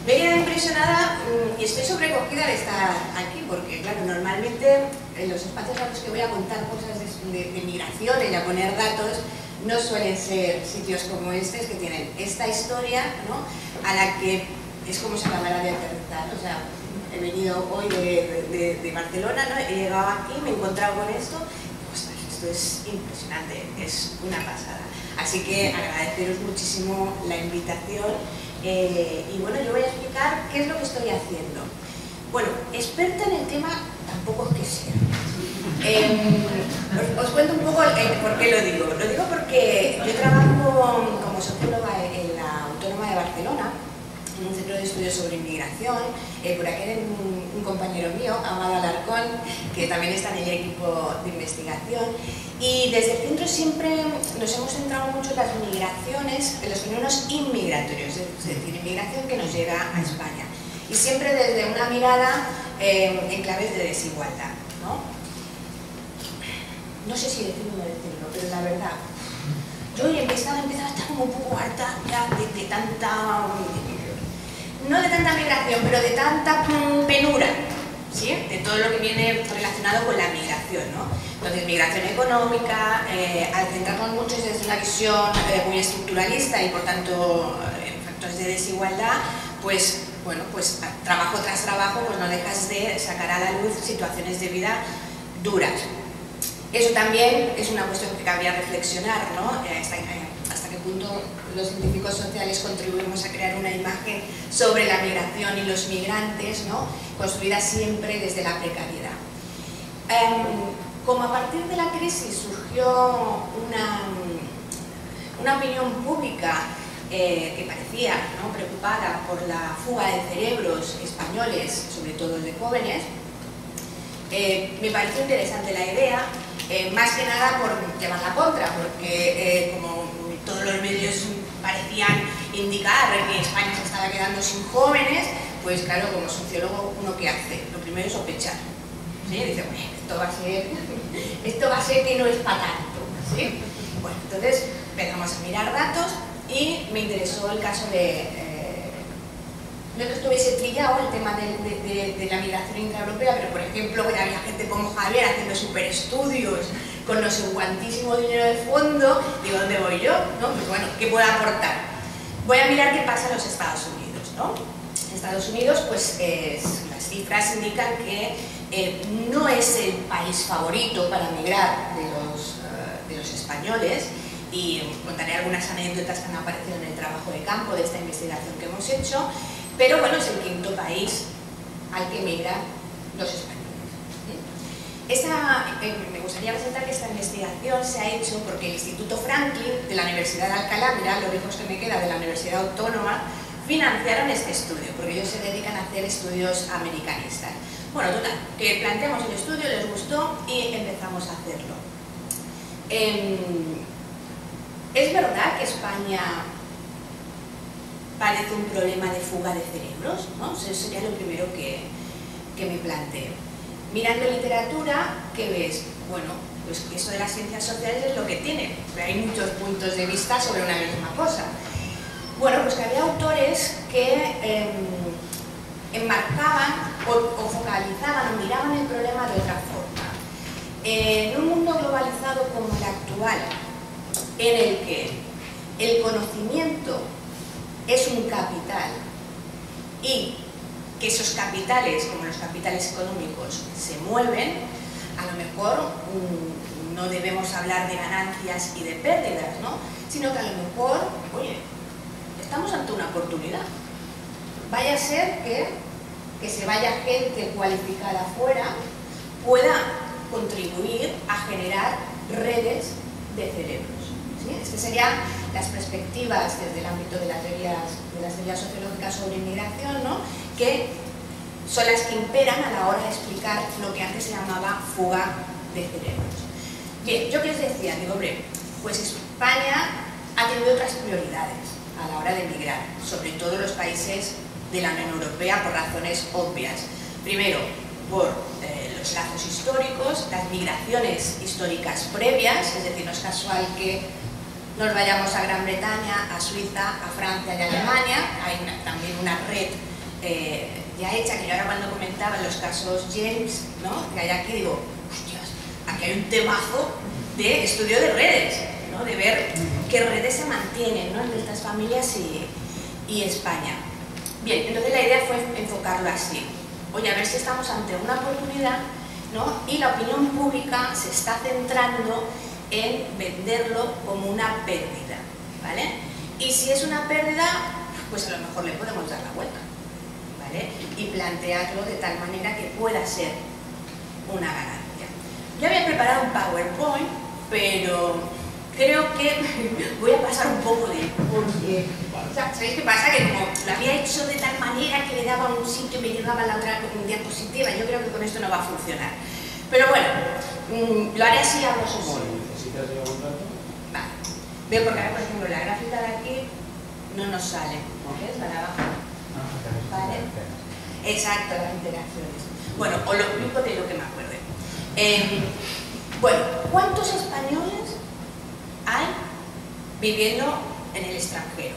Me he quedado impresionada y estoy sobrecogida de estar aquí, porque claro, normalmente en los espacios a los que voy a contar cosas de migración y a poner datos, no suelen ser sitios como este, que tienen esta historia, ¿no?, a la que es como si acabara de aterrizar. O sea, he venido hoy de Barcelona, ¿no?, he llegado aquí, me he encontrado con esto, y, ostras, esto es impresionante, es una pasada. Así que agradeceros muchísimo la invitación. Y bueno, yo voy a explicar qué es lo que estoy haciendo. Bueno, experta en el tema tampoco es que sea. Os cuento un poco por qué lo digo. Lo digo porque yo trabajo como socióloga en la Autónoma de Barcelona, en un centro de estudios sobre inmigración. Por aquí hay un compañero mío, Amado Alarcón, que también está en el equipo de investigación. Y desde el centro siempre nos hemos centrado mucho en las migraciones, en los fenómenos inmigratorios, es decir, inmigración que nos llega a España. Y siempre desde una mirada en claves de desigualdad, ¿no? No sé si decirlo o no decirlo, pero la verdad, yo he empezado a estar como un poco harta ya de tanta, no de tanta migración, pero de tanta penura, ¿sí?, de todo lo que viene relacionado con la migración, ¿no? Entonces, migración económica, al centrarnos mucho desde una visión muy estructuralista y por tanto en factores de desigualdad, pues bueno, pues trabajo tras trabajo pues no dejas de sacar a la luz situaciones de vida duras. Eso también es una cuestión que cabría reflexionar, ¿no? Hasta qué punto los científicos sociales contribuimos a crear una imagen sobre la migración y los migrantes, ¿no?, construida siempre desde la precariedad. Como a partir de la crisis surgió una opinión pública que parecía, ¿no?, preocupada por la fuga de cerebros españoles, sobre todo de jóvenes, me pareció interesante la idea, más que nada por llevarla contra, porque como todos los medios parecían indicar que España se estaba quedando sin jóvenes, pues claro, como sociólogo, ¿uno qué hace? Lo primero es sospechar, ¿sí? Dice, bueno, esto va a ser que no es para tanto, ¿sí? Bueno, entonces empezamos a mirar datos y me interesó el caso de... no es que estuviese trillado el tema de la migración intraeuropea, pero por ejemplo había gente como Javier haciendo superestudios con no sé cuantísimo dinero de fondo, digo, ¿dónde voy yo? ¿No? Pues bueno, ¿qué puedo aportar? Voy a mirar qué pasa en los Estados Unidos, ¿no? En Estados Unidos, pues las cifras indican que no es el país favorito para migrar de los españoles, y contaré algunas anécdotas que han aparecido en el trabajo de campo de esta investigación que hemos hecho, pero bueno, es el quinto país al que migran los españoles. Me gustaría resaltar que esta investigación se ha hecho porque el Instituto Franklin de la Universidad de Alcalá, mirad lo lejos que me queda de la Universidad Autónoma, financiaron este estudio, porque ellos se dedican a hacer estudios americanistas. Bueno, total, que planteamos el estudio, les gustó y empezamos a hacerlo. ¿Es verdad que España padece un problema de fuga de cerebros? ¿No? Eso sería lo primero que me planteo. Mirando literatura, ¿qué ves? Bueno, pues eso de las ciencias sociales es lo que tiene, pero hay muchos puntos de vista sobre una misma cosa. Bueno, pues que había autores que enmarcaban o focalizaban o miraban el problema de otra forma. En un mundo globalizado como el actual, en el que el conocimiento es un capital y que esos capitales, como los capitales económicos, se mueven, a lo mejor no debemos hablar de ganancias y de pérdidas, ¿no? Sino que a lo mejor, oye, estamos ante una oportunidad. Vaya a ser que se vaya gente cualificada afuera, pueda contribuir a generar redes de cerebros. ¿Sí? Estas serían las perspectivas desde el ámbito de las teorías sociológicas sobre inmigración, ¿no? Que son las que imperan a la hora de explicar lo que antes se llamaba fuga de cerebros. Bien, yo que les decía, digo, hombre, pues España ha tenido otras prioridades a la hora de emigrar, sobre todo los países de la Unión Europea, por razones obvias. Primero, por los lazos históricos, las migraciones históricas previas, es decir, no es casual que nos vayamos a Gran Bretaña, a Suiza, a Francia y a Alemania. Hay también una red ya hecha, que yo ahora cuando comentaba los casos James, ¿no? Que hay aquí, digo, hostias, aquí hay un temazo de estudio de redes, ¿no? De ver qué redes se mantienen, ¿no? Entre estas familias y España. Bien, entonces la idea fue enfocarlo así. Oye, a ver si estamos ante una oportunidad, ¿no? Y la opinión pública se está centrando en venderlo como una pérdida, ¿vale? Y si es una pérdida, pues a lo mejor le podemos dar la vuelta, ¿vale? Y plantearlo de tal manera que pueda ser una ganancia. Yo había preparado un PowerPoint, pero creo que voy a pasar un poco de... porque, ¿sabéis qué pasa? Que como lo había hecho de tal manera que le daba un sitio y me llegaba a la otra diapositiva, yo creo que con esto no va a funcionar. Pero bueno, lo haré así a grosso modo. Vale. Veo porque ahora, por ejemplo, la gráfica de aquí no nos sale. ¿Ves? Para abajo. ¿Vale? Exacto, las interacciones. Bueno, os lo explico de lo que me acuerde. Bueno, ¿cuántos españoles hay viviendo en el extranjero?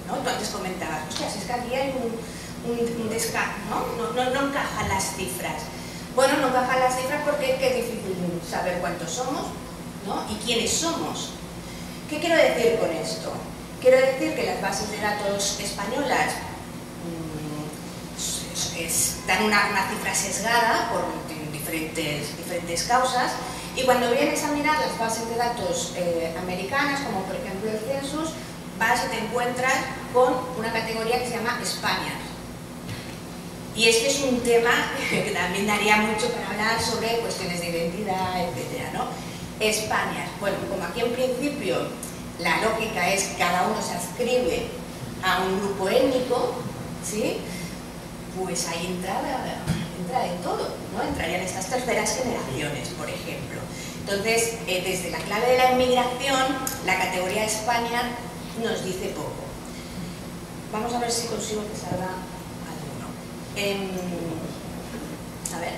¿No? Tú antes comentabas, hostia, si es que aquí hay un descarte, ¿no? No encajan las cifras. Bueno, no encajan las cifras porque es difícil saber cuántos somos, ¿no? Y quiénes somos. ¿Qué quiero decir con esto? Quiero decir que las bases de datos españolas dan una cifra sesgada por diferentes causas, y cuando vienes a mirar las bases de datos americanas, como por ejemplo el Census, vas y te encuentras con una categoría que se llama España. Y este es un tema que también daría mucho para hablar sobre cuestiones de identidad, etcétera, ¿no? España. Bueno, como aquí en principio la lógica es que cada uno se adscribe a un grupo étnico, ¿sí? Pues ahí entra de todo, ¿no? Entrarían estas terceras generaciones, por ejemplo. Entonces, desde la clave de la inmigración, la categoría España nos dice poco. Vamos a ver si consigo que salga alguno. A ver.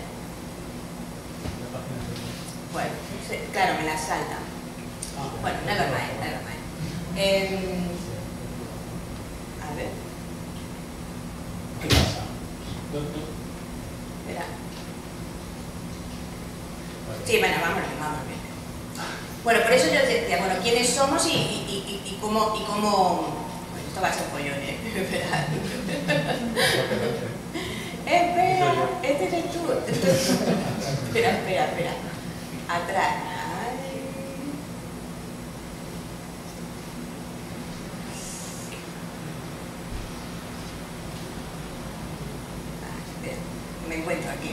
Bueno, claro, me la salta. Bueno, never mind. A ver. ¿Qué pasa? Espera. Sí, bueno, vamos bien. Bueno, por eso yo os decía, bueno, quiénes somos y cómo... Bueno, esto va a ser follón, ¿eh? Espera, este eres tú. Espera. Atrás. Me encuentro aquí.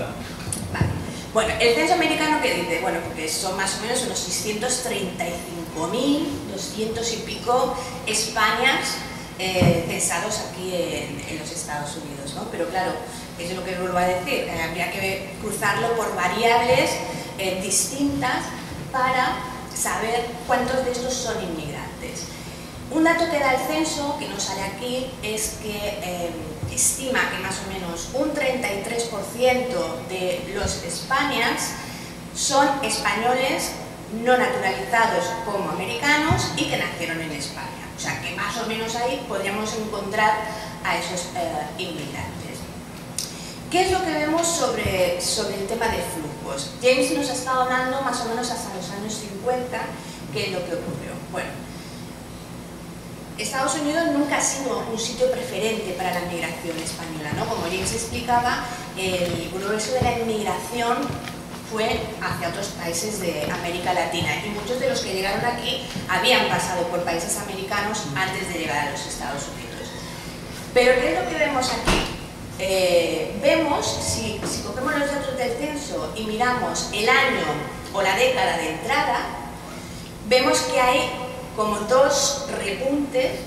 Vale. Bueno, el censo americano, ¿qué dice? Bueno, porque son más o menos unos 635.200 y pico Españas censados aquí en los Estados Unidos, ¿no? Pero claro, eso es lo que vuelvo a decir, habría que cruzarlo por variables distintas para saber cuántos de estos son inmigrantes. Un dato que da el censo, que nos sale aquí, es que estima que más o menos un 33% de los Españas son españoles no naturalizados como americanos y que nacieron en España. O sea que más o menos ahí podríamos encontrar a esos inmigrantes. ¿Qué es lo que vemos sobre el tema de flujos? James nos ha estado hablando más o menos hasta los años 50, qué es lo que ocurrió. Bueno, Estados Unidos nunca ha sido un sitio preferente para la migración española, ¿no? Como James explicaba, el grueso de la inmigración fue hacia otros países de América Latina y muchos de los que llegaron aquí habían pasado por países americanos antes de llegar a los Estados Unidos. Pero ¿qué es lo que vemos aquí? Vemos, si cogemos los datos del censo y miramos el año o la década de entrada, vemos que hay como dos repuntes,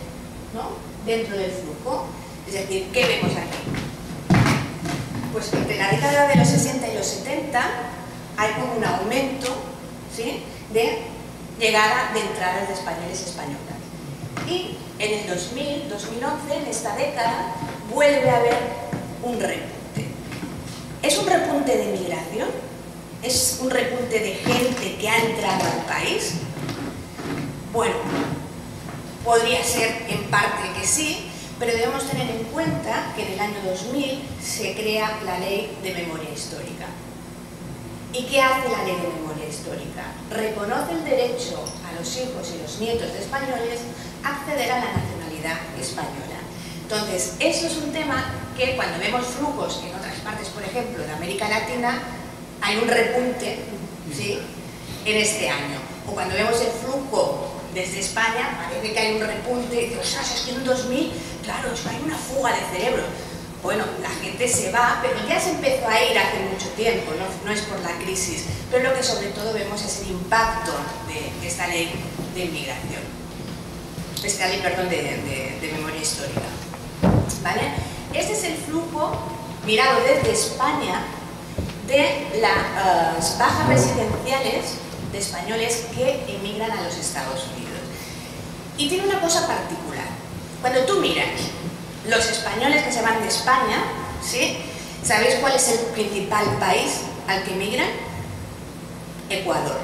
¿no?, dentro del flujo. Es decir, ¿qué vemos aquí? Pues entre la década de los 60 y los 70 hay como un aumento, ¿sí?, de llegada de entradas de españoles y españolas. Y en el 2000, 2011, en esta década, vuelve a haber un repunte. ¿Es un repunte de migración? ¿Es un repunte de gente que ha entrado al país? Bueno, podría ser en parte que sí, pero debemos tener en cuenta que en el año 2000 se crea la Ley de Memoria Histórica. ¿Y qué hace la Ley de Memoria Histórica? Reconoce el derecho a los hijos y los nietos de españoles a acceder a la nacionalidad española. Entonces, eso es un tema que cuando vemos flujos en otras partes, por ejemplo, de América Latina, hay un repunte, ¿sí?, en este año. O cuando vemos el flujo desde España, parece que hay un repunte y dices, ostras, es que en 2000, claro, es que hay una fuga de cerebro. Bueno, la gente se va, pero ya se empezó a ir hace mucho tiempo, no es por la crisis. Pero lo que sobre todo vemos es el impacto de esta ley de inmigración. Esta ley, perdón, de memoria histórica. ¿Vale? Este es el flujo, mirado desde España, de las bajas residenciales de españoles que emigran a los Estados Unidos. Y tiene una cosa particular. Cuando tú miras los españoles que se van de España, ¿sí?, ¿sabéis cuál es el principal país al que emigran? Ecuador.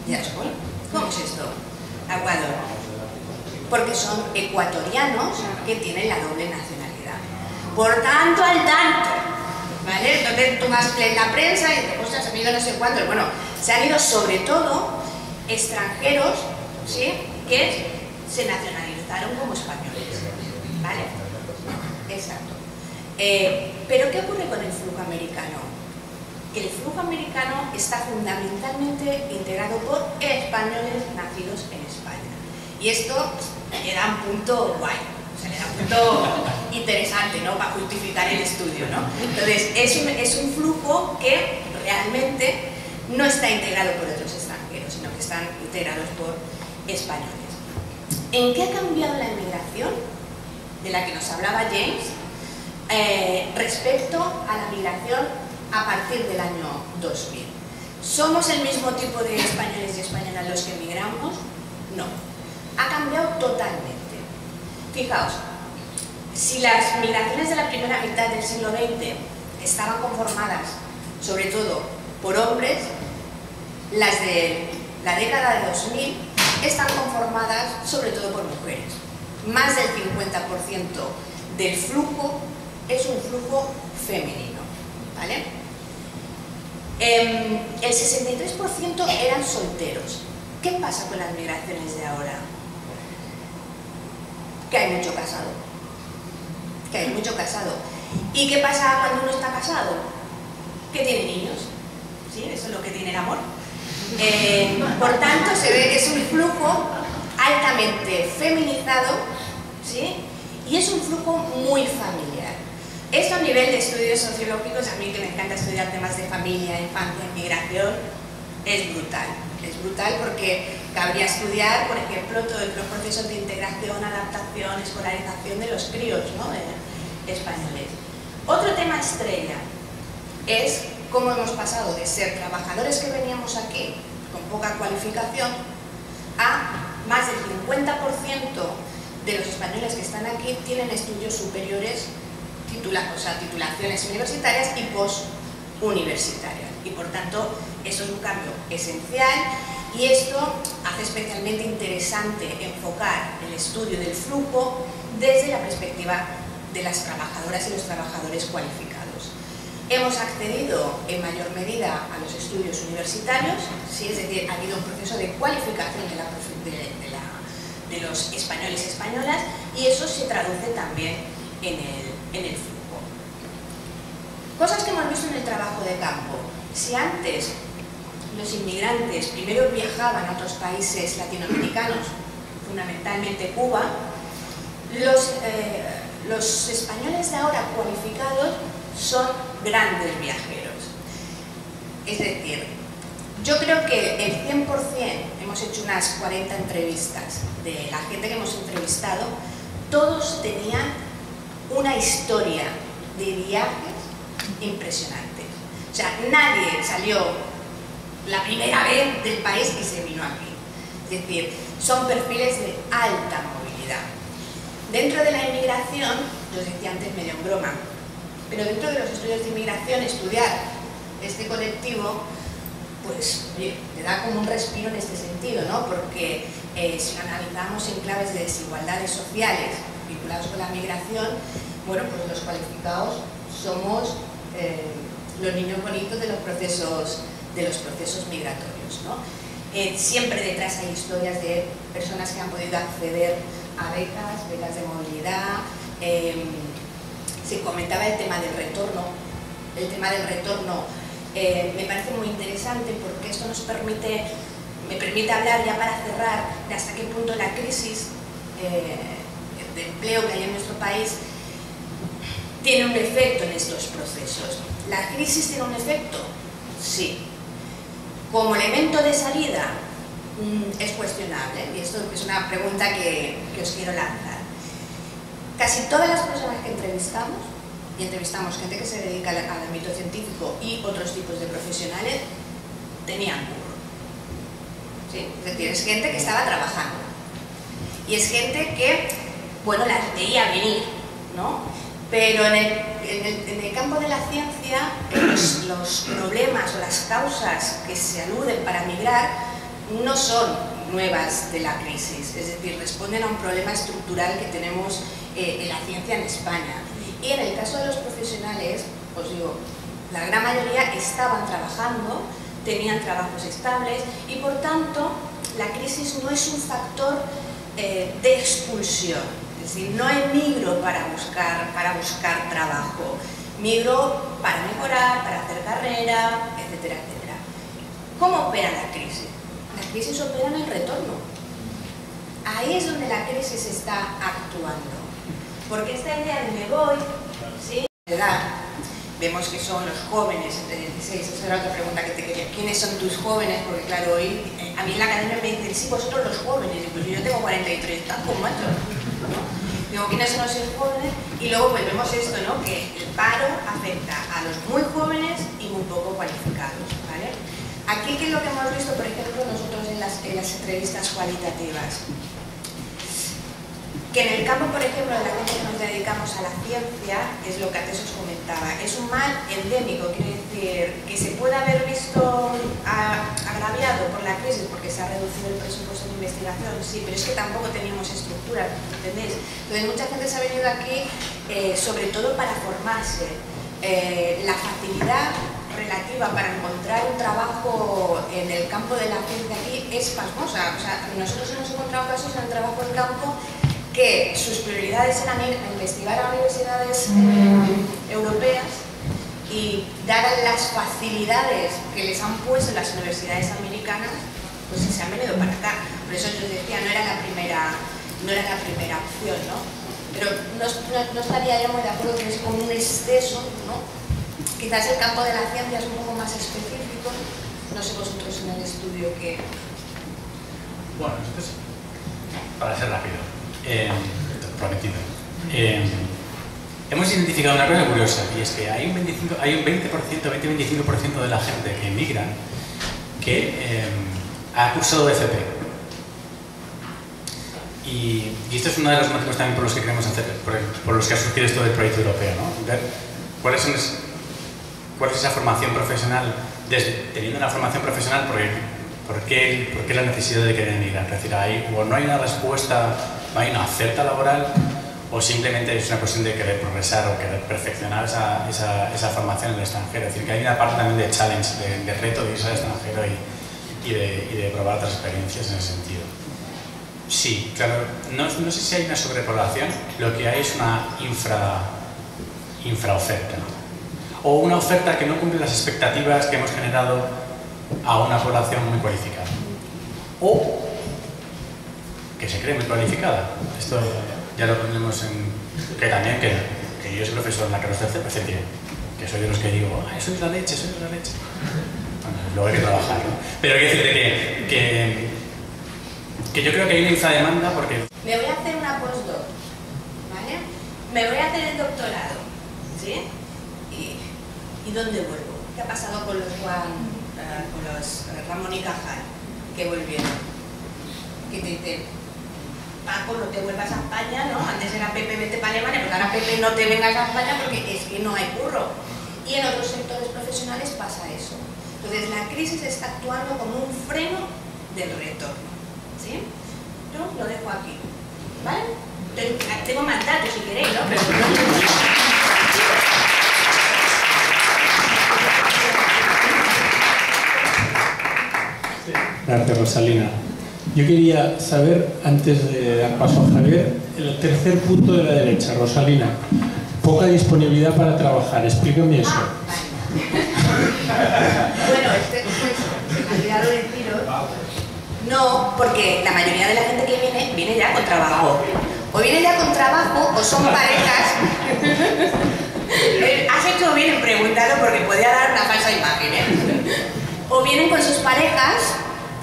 ¿Ya os acuerdo? ¿Cómo es esto? Ecuador. Porque son ecuatorianos que tienen la doble nacionalidad. Por tanto, al tanto. ¿Vale? Entonces tú vas en la prensa y te ostras, han ido no sé cuántos. Bueno, se han ido sobre todo extranjeros, ¿sí?, que se nacionalizaron como españoles. ¿Vale? Exacto. Pero ¿qué ocurre con el flujo americano? Que el flujo americano está fundamentalmente integrado por españoles nacidos en España. Y esto le da un punto guay. O sea, le da un punto interesante, ¿no?, para justificar el estudio, ¿no? Entonces, es un flujo que realmente no está integrado por otros extranjeros, sino que están integrados por españoles. ¿En qué ha cambiado la inmigración, de la que nos hablaba James, respecto a la migración a partir del año 2000? ¿Somos el mismo tipo de españoles y españolas los que emigramos? No. Ha cambiado totalmente. Fijaos, si las migraciones de la primera mitad del siglo XX estaban conformadas sobre todo por hombres, las de la década de 2000 están conformadas sobre todo por mujeres. Más del 50% del flujo es un flujo femenino, ¿vale? El 63% eran solteros. ¿Qué pasa con las migraciones de ahora? Que hay mucho casado. ¿Y qué pasa cuando uno está casado? Que tiene niños. ¿Sí? Eso es lo que tiene el amor. Por tanto, se ve que es un flujo altamente feminizado, ¿sí? Y es un flujo muy familiar. Esto a nivel de estudios sociológicos, a mí que me encanta estudiar temas de familia, infancia, inmigración, es brutal. Es brutal porque cabría estudiar, por ejemplo, todos los procesos de integración, adaptación, escolarización de los críos, ¿no?, españoles. Otro tema estrella es cómo hemos pasado de ser trabajadores que veníamos aquí con poca cualificación a más del 50% de los españoles que están aquí tienen estudios superiores, titulaciones universitarias y post-universitarias. Y por tanto, eso es un cambio esencial y esto hace especialmente interesante enfocar el estudio del flujo desde la perspectiva de las trabajadoras y los trabajadores cualificados. Hemos accedido en mayor medida a los estudios universitarios, ¿sí? Es decir, ha habido un proceso de cualificación de los españoles y españolas y eso se traduce también en el flujo. Cosas que hemos visto en el trabajo de campo. Si antes los inmigrantes primero viajaban a otros países latinoamericanos, fundamentalmente Cuba, los españoles de ahora cualificados son grandes viajeros. Es decir, yo creo que el 100%, hemos hecho unas 40 entrevistas, de la gente que hemos entrevistado, todos tenían una historia de viajes impresionante. O sea, nadie salió la primera vez del país y se vino aquí. Es decir, son perfiles de alta movilidad. Dentro de la inmigración, lo decía antes medio en broma, pero dentro de los estudios de inmigración, estudiar este colectivo, pues, oye, le da como un respiro en este sentido, ¿no? Porque si lo analizamos en claves de desigualdades sociales vinculados con la migración, bueno, pues los cualificados somos los niños bonitos de los procesos migratorios, ¿no? Siempre detrás hay historias de personas que han podido acceder a becas de movilidad. Se comentaba el tema del retorno. El tema del retorno me parece muy interesante porque esto me permite hablar ya para cerrar de hasta qué punto la crisis de empleo que hay en nuestro país tiene un efecto en estos procesos. ¿La crisis tiene un efecto? Sí. Como elemento de salida es cuestionable, y esto es una pregunta que os quiero lanzar. Casi todas las personas que entrevistamos, y entrevistamos gente que se dedica al ámbito científico y otros tipos de profesionales, tenían curro. ¿Sí? Es decir, es gente que estaba trabajando. Y es gente que, bueno, las veía venir, ¿no? Pero en el campo de la ciencia, los problemas o las causas que se aluden para migrar no son nuevas de la crisis, es decir, responden a un problema estructural que tenemos en la ciencia en España. Y en el caso de los profesionales, os digo, la gran mayoría estaban trabajando, tenían trabajos estables y por tanto la crisis no es un factor de expulsión. Es decir, no emigro para buscar trabajo, migro para mejorar, para hacer carrera, etcétera, etcétera. ¿Cómo opera la crisis? La crisis opera en el retorno. Ahí es donde la crisis está actuando. Porque esta idea de me voy, ¿sí? Vemos que son los jóvenes entre 16, esa era otra pregunta que te quería. ¿Quiénes son tus jóvenes? Porque claro, hoy a mí en la academia me dicen, sí, vosotros los jóvenes, incluso yo tengo 43, están como otros, ¿no? Digo, ¿quiénes son los jóvenes? Y luego pues vemos esto, ¿no? Que el paro afecta a los muy jóvenes y muy poco cualificados, ¿vale? Aquí, ¿qué es lo que hemos visto, por ejemplo, nosotros en las entrevistas cualitativas? Que en el campo, por ejemplo, de la gente que nos dedicamos a la ciencia, es lo que antes os comentaba, es un mal endémico, quiere decir que se puede haber visto agraviado por la crisis porque se ha reducido el presupuesto de investigación, sí, pero es que tampoco teníamos estructura, ¿entendéis? Entonces mucha gente se ha venido aquí sobre todo para formarse. La facilidad relativa para encontrar un trabajo en el campo de la ciencia aquí es pasmosa. O sea, nosotros hemos encontrado casos en el trabajo en campo que sus prioridades eran ir a investigar a universidades europeas y dadas las facilidades que les han puesto las universidades americanas, pues se han venido para acá. Por eso yo les decía, no era la primera opción, ¿no? Pero no estaría yo muy de acuerdo que es como un exceso, ¿no? Quizás el campo de la ciencia es un poco más específico. No sé vosotros en el estudio que... Bueno, entonces, para ser rápido, prometido. Hemos identificado una cosa curiosa, y es que hay un 20-25% de la gente que emigra que ha cursado FP. Y esto es uno de los motivos también por los que queremos hacer, por los que ha surgido esto del proyecto europeo, ¿no? Ver cuál es esa formación profesional, teniendo una formación profesional, ¿por qué la necesidad de querer emigrar? Es decir, o no hay una respuesta, no hay una oferta laboral, o simplemente es una cuestión de querer progresar o querer perfeccionar esa formación en el extranjero. Es decir, que hay una parte también de challenge, de reto de irse al extranjero y de probar otras experiencias en ese sentido. Sí, claro, no sé si hay una sobrepoblación, lo que hay es una infraoferta, o una oferta que no cumple las expectativas que hemos generado a una población muy cualificada, o que se cree muy cualificada. Esto ya lo tenemos que también, que yo soy profesor en la Carlos III, pues que soy de los que digo, soy de la leche. Bueno, luego hay que trabajar, ¿no? Pero hay que decirte que yo creo que hay una infrademanda porque... Me voy a hacer una postdoc, ¿vale? Me voy a hacer el doctorado, ¿sí? ¿Y dónde vuelvo? ¿Qué ha pasado con los Ramón y Cajal, que volvieron? Que te dicen, Paco, no te vuelvas a España, ¿no? Antes era Pepe, vete para Alemania, pues ahora Pepe, no te vengas a España porque es que no hay curro. Y en otros sectores profesionales pasa eso. Entonces la crisis está actuando como un freno del retorno. ¿Sí? Yo lo dejo aquí, ¿vale? Tengo más datos si queréis, ¿no? Pero Gracias, Rosalina. Yo quería saber, antes de dar paso a Javier, el tercer punto de la derecha, Rosalina. Poca disponibilidad para trabajar. Explícame eso. Bueno, se me ha olvidado deciros. No, porque la mayoría de la gente que viene ya con trabajo. O viene ya con trabajo o son parejas. Has hecho bien en preguntarlo porque podría dar una falsa imagen, ¿eh? O vienen con sus parejas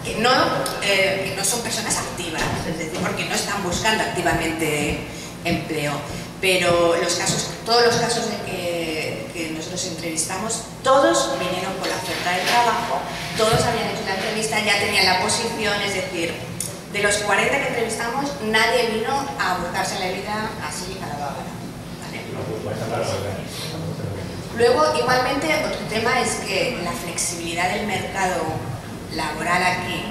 que no son personas activas, es decir, porque no están buscando activamente empleo. Pero todos los casos de que nosotros entrevistamos, todos vinieron con la oferta de trabajo, todos habían hecho la entrevista, ya tenían la posición, es decir, de los 40 que entrevistamos, nadie vino a buscarse la vida así a la bárbara, ¿vale? Luego, igualmente, otro tema es que la flexibilidad del mercado laboral aquí,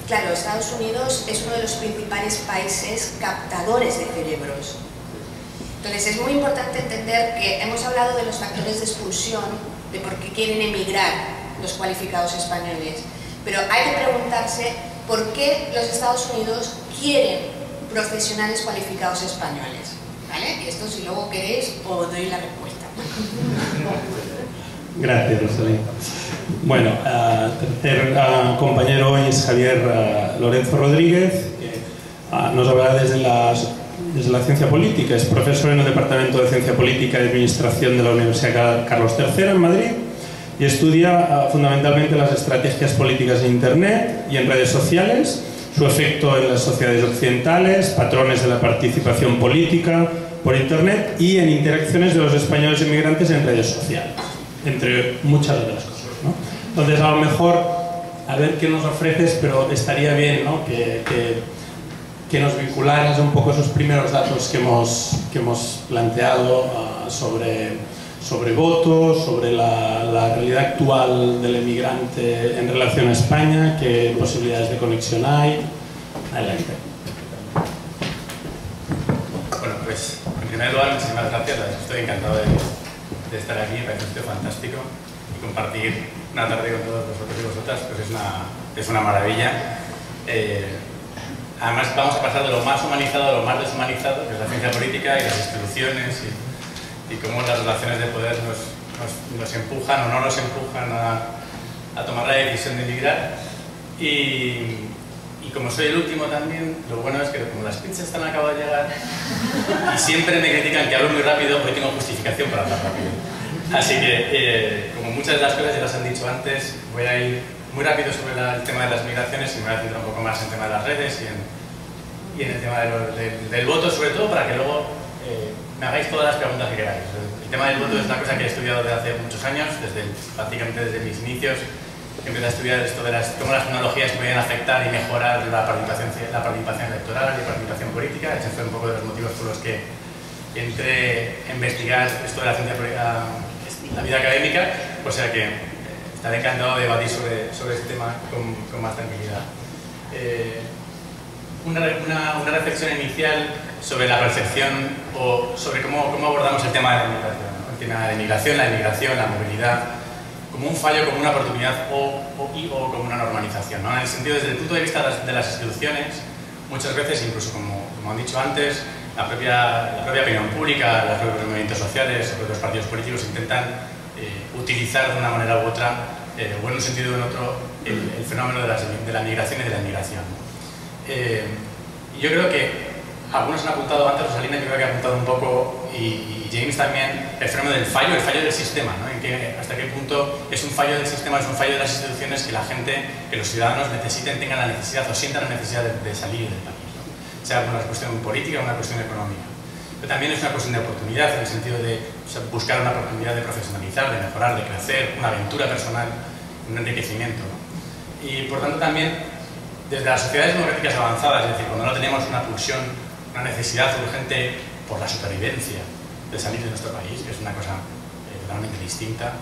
claro, Estados Unidos es uno de los principales países captadores de cerebros. Entonces es muy importante entender que hemos hablado de los factores de expulsión, de por qué quieren emigrar los cualificados españoles, pero hay que preguntarse por qué los Estados Unidos quieren profesionales cualificados españoles, ¿vale? Y esto, si luego queréis, os doy la respuesta. Gracias, Rosalía. Bueno, tercer compañero hoy es Javier Lorenzo Rodríguez, que nos hablará desde la ciencia política. Es profesor en el Departamento de Ciencia Política y Administración de la Universidad Carlos III en Madrid y estudia fundamentalmente las estrategias políticas en Internet y en redes sociales, su efecto en las sociedades occidentales, patrones de la participación política por Internet y en interacciones de los españoles inmigrantes en redes sociales, entre muchas otras cosas, ¿no? Entonces, a lo mejor, a ver qué nos ofreces, pero estaría bien, ¿no?, que nos vincularas un poco esos primeros datos que hemos planteado sobre votos, sobre la realidad actual del emigrante en relación a España, qué posibilidades de conexión hay. Adelante. Bueno, pues en primer lugar, muchísimas gracias. Estoy encantado de estar aquí, me parece un sitio fantástico, y compartir una tarde con todos vosotros y vosotras pues es una maravilla. Además vamos a pasar de lo más humanizado a lo más deshumanizado, que es la ciencia política y las instituciones y cómo las relaciones de poder nos empujan o no nos empujan a tomar la decisión de emigrar. Y como soy el último también, lo bueno es que como las pizzas están acabando de llegar y siempre me critican que hablo muy rápido, hoy tengo justificación para hablar rápido. Así que, como muchas de las cosas ya las han dicho antes, voy a ir muy rápido sobre el tema de las migraciones y me voy a centrar un poco más en el tema de las redes y en el tema del voto, sobre todo para que luego me hagáis todas las preguntas que queráis. El tema del voto es una cosa que he estudiado desde hace muchos años, prácticamente desde mis inicios. Empecé a estudiar esto de cómo las tecnologías podían afectar y mejorar la participación electoral y participación política. Ese fue un poco de los motivos por los que entré a investigar esto de la ciencia política, la vida académica, o sea que estaré encantado de debatir sobre este tema con más tranquilidad. Una reflexión inicial sobre la percepción o sobre cómo abordamos el tema de la inmigración, ¿no? El tema de la inmigración, la movilidad, como un fallo, como una oportunidad o como una normalización, ¿no? En el sentido, desde el punto de vista de las instituciones, muchas veces, incluso como han dicho antes, la propia opinión pública, los propios movimientos sociales, los propios partidos políticos intentan utilizar de una manera u otra, o en un sentido o en otro, el fenómeno de la migración y de la inmigración. Yo creo que algunos han apuntado antes, Rosalina creo que ha apuntado un poco, y James también, el fenómeno del fallo del sistema, ¿no? Hasta qué punto es un fallo del sistema, es un fallo de las instituciones que la gente, que los ciudadanos tengan la necesidad o sientan la necesidad de salir del país, ¿no? Sea una cuestión política o una cuestión económica. Pero también es una cuestión de oportunidad, en el sentido de buscar una oportunidad de profesionalizar, de mejorar, de crecer, una aventura personal, un enriquecimiento, ¿no? Y por tanto también, desde las sociedades democráticas avanzadas, es decir, cuando no tenemos una pulsión, una necesidad urgente por la supervivencia de salir de nuestro país, que es una cosa totalmente distinta,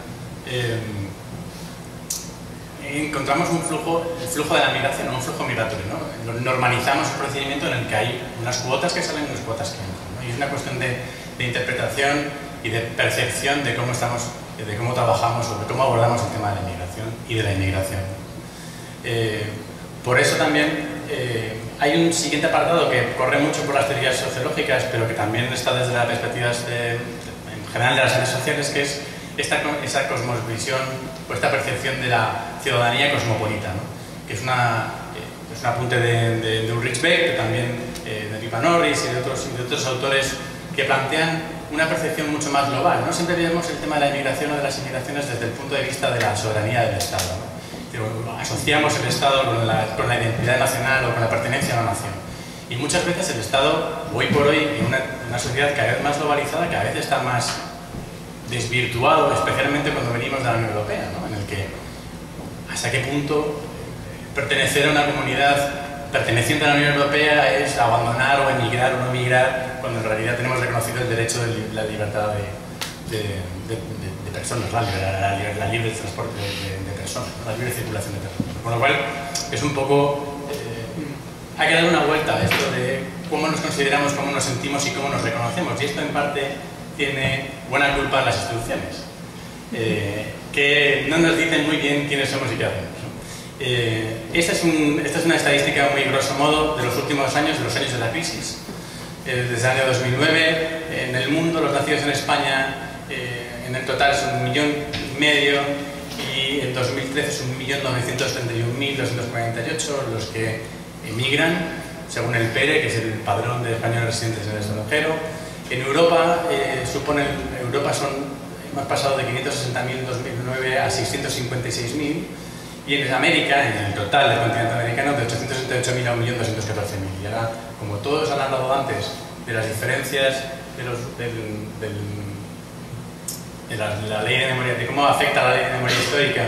encontramos el flujo de la migración, un flujo migratorio, ¿no? Normalizamos un procedimiento en el que hay unas cuotas que salen y unas cuotas que entran, ¿no? Y es una cuestión de interpretación y de percepción de cómo trabajamos o de cómo abordamos el tema de la inmigración y de la inmigración. Por eso también hay un siguiente apartado que corre mucho por las teorías sociológicas, pero que también está desde las perspectivas en general de las redes sociales, que es esa cosmovisión o esta percepción de la ciudadanía cosmopolita, ¿no? Que es un apunte de Ulrich Beck, también de Pippa Norris y de otros autores que plantean una percepción mucho más global, ¿no? Siempre vemos el tema de la inmigración o de las inmigraciones desde el punto de vista de la soberanía del Estado, ¿no? Asociamos el Estado con la identidad nacional o con la pertenencia a una nación. Y muchas veces el Estado, hoy por hoy, en una sociedad cada vez más globalizada, cada vez está más desvirtuado, especialmente cuando venimos de la Unión Europea, ¿no? En el que hasta qué punto pertenecer a una comunidad perteneciente a la Unión Europea es abandonar o emigrar o no emigrar, cuando en realidad tenemos reconocido el derecho de la libertad de personas, la libre transporte de personas, la libre circulación de personas. Con lo cual es un poco, hay que dar una vuelta a esto de cómo nos consideramos, cómo nos sentimos y cómo nos reconocemos, y esto en parte tiene buena culpa en las instituciones, que no nos dicen muy bien quiénes somos y qué hacemos, ¿no? Esta es una estadística muy grosso modo de los últimos años, de los años de la crisis. Desde el año 2009, en el mundo, los nacidos en España, en el total son 1,5 millones, y en 2013 son 1.931.248 los que emigran, según el PERE, que es el Padrón de Españoles Residentes en el extranjero. En Europa, hemos pasado de 560.000 en 2009 a 656.000, y en América, en el total del continente americano, de 878.000 a 1.214.000. Y ahora, como todos han hablado antes de las diferencias de la ley de memoria, de cómo afecta la ley de memoria histórica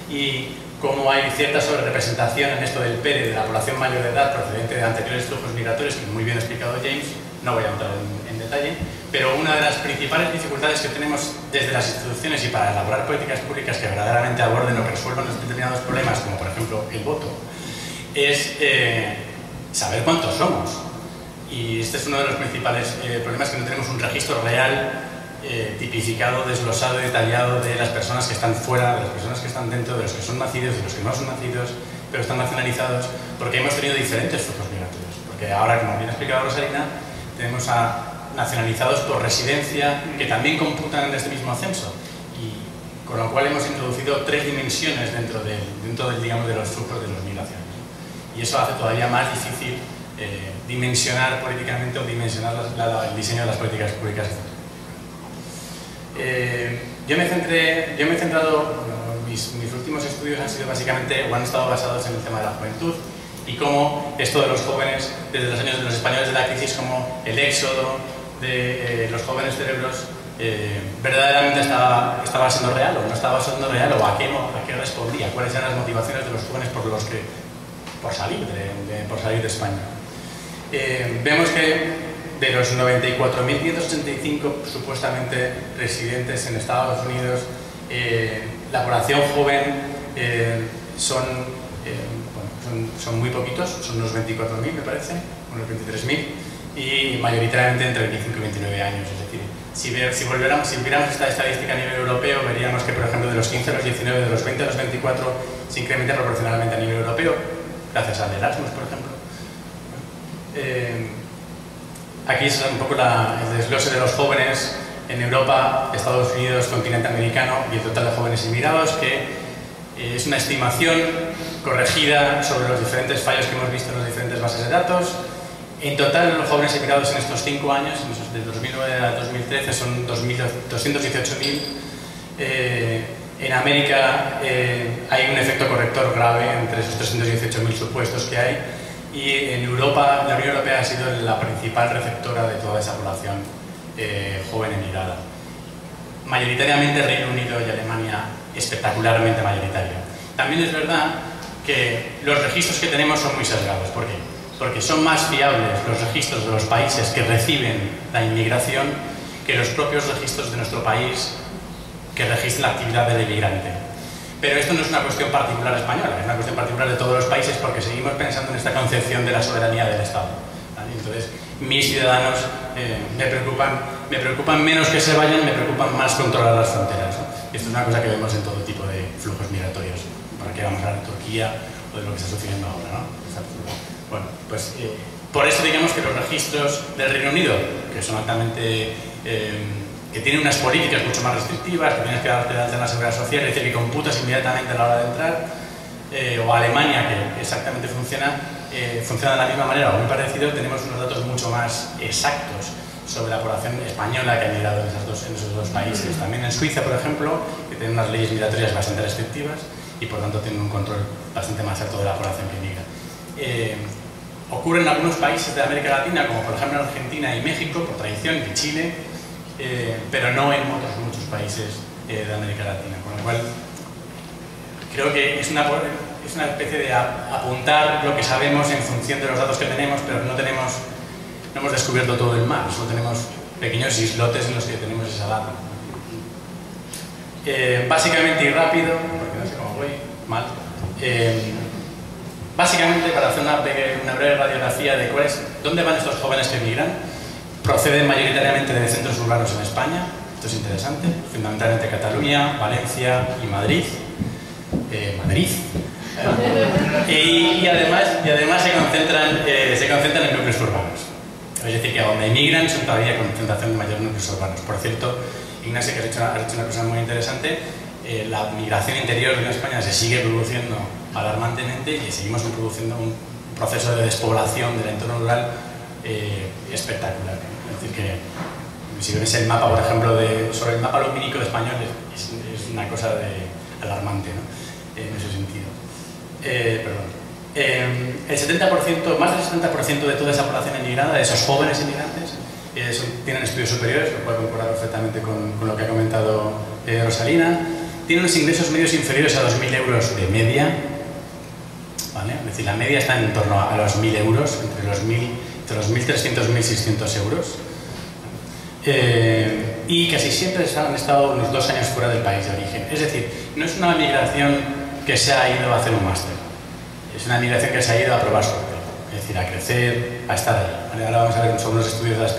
y cómo hay cierta sobrerepresentación en esto del PERE de la población mayor de edad procedente de anteriores flujos migratorios, que muy bien ha explicado James, no voy a entrar en detalle, pero una de las principales dificultades que tenemos desde las instituciones y para elaborar políticas públicas que verdaderamente aborden o resuelvan determinados problemas, como por ejemplo el voto, es saber cuántos somos. Y este es uno de los principales problemas, que no tenemos un registro real tipificado, desglosado, detallado de las personas que están fuera, de las personas que están dentro, de los que son nacidos, de los que no son nacidos, pero están nacionalizados, porque hemos tenido diferentes flujos migratorios. Porque ahora, como bien ha explicado Rosalina, tenemos a nacionalizados por residencia que también computan en este mismo censo, y con lo cual hemos introducido 3 dimensiones dentro digamos, de los flujos de las migraciones. Y eso hace todavía más difícil dimensionar políticamente o dimensionar el diseño de las políticas públicas. Yo me he centrado, mis últimos estudios han sido básicamente, o han estado basados en el tema de la juventud y cómo esto de los jóvenes, desde los años de los españoles de la crisis, como el éxodo de los jóvenes cerebros verdaderamente estaba siendo real o no estaba siendo real, o a qué respondía, cuáles eran las motivaciones de los jóvenes por salir de España. Vemos que de los 94.585 supuestamente residentes en Estados Unidos, la población joven son muy poquitos, son unos 24.000 me parece, unos 23.000, y mayoritariamente entre 25 y 29 años. Es decir, si viéramos esta estadística a nivel europeo, veríamos que, por ejemplo, de los 15 a los 19, de los 20 a los 24, se incrementa proporcionalmente a nivel europeo, gracias al Erasmus, por ejemplo. Aquí es un poco el desglose de los jóvenes en Europa, Estados Unidos, continente americano y el total de jóvenes inmigrados, que es una estimación corregida sobre los diferentes fallos que hemos visto en las diferentes bases de datos. En total, los jóvenes inmigrados en estos 5 años, de 2009 a 2013, son 218.000. En América hay un efecto corrector grave entre esos 318.000 supuestos que hay. Y en Europa, la Unión Europea ha sido la principal receptora de toda esa población joven emigrada. Mayoritariamente Reino Unido y Alemania, espectacularmente mayoritario. También es verdad que los registros que tenemos son muy sesgados. ¿Por qué? Porque son más fiables los registros de los países que reciben la inmigración que los propios registros de nuestro país que registran la actividad del inmigrante. Pero esto no es una cuestión particular española, es una cuestión particular de todos los países, porque seguimos pensando en esta concepción de la soberanía del Estado. ¿Vale? Entonces, mis ciudadanos me preocupan menos que se vayan, me preocupan más controlar las fronteras, ¿no? Y esto es una cosa que vemos en todo tipo de flujos migratorios. ¿Para qué vamos a hablar de Turquía o de lo que está sucediendo ahora, ¿no? Bueno, pues por eso digamos que los registros del Reino Unido, que son altamente... que tienen unas políticas mucho más restrictivas, que tienes que darte de alta en la seguridad social, es decir, que computas inmediatamente a la hora de entrar, o Alemania, que exactamente funciona de la misma manera o muy parecido, tenemos unos datos mucho más exactos sobre la población española que ha migrado en esos dos países. También en Suiza, por ejemplo, que tiene unas leyes migratorias bastante restrictivas y por tanto tiene un control bastante más alto de la población que migra. Ocurre en algunos países de América Latina, como por ejemplo en Argentina y México, por tradición, y Chile, pero no en muchos países de América Latina, con lo cual creo que es una especie de apuntar lo que sabemos en función de los datos que tenemos, pero no hemos descubierto todo el mar, solo tenemos pequeños islotes en los que tenemos esa data. Básicamente y rápido, porque no sé cómo voy, mal, básicamente para hacer una breve radiografía de dónde van estos jóvenes que migran. Proceden mayoritariamente de centros urbanos en España, esto es interesante, fundamentalmente Cataluña, Valencia y Madrid. Y además se concentran en núcleos urbanos. Es decir, que a donde emigran son todavía concentración de mayores núcleos urbanos. Por cierto, Ignacio, que has hecho una cosa muy interesante, la migración interior en España se sigue produciendo alarmantemente y seguimos produciendo un proceso de despoblación del entorno rural espectacular. Es decir, que si ves el mapa, por ejemplo, sobre el mapa lumínico de español, es una cosa alarmante, ¿no? En ese sentido. El 70%, más del 70% de toda esa población emigrada, de esos jóvenes inmigrantes, tienen estudios superiores, lo cual concuerda perfectamente con lo que ha comentado Rosalina. Tienen unos ingresos medios inferiores a los 1.000 euros de media, ¿vale? Es decir, la media está en torno a los 1.000 euros, entre los 1.300 y 1.600 euros. Y casi siempre han estado unos 2 años fuera del país de origen. Es decir, no es una migración que se ha ido a hacer un máster, es una migración que se ha ido a probar suerte, es decir, a crecer, a estar ahí. ¿Vale? Ahora vamos a ver sobre los estudios de las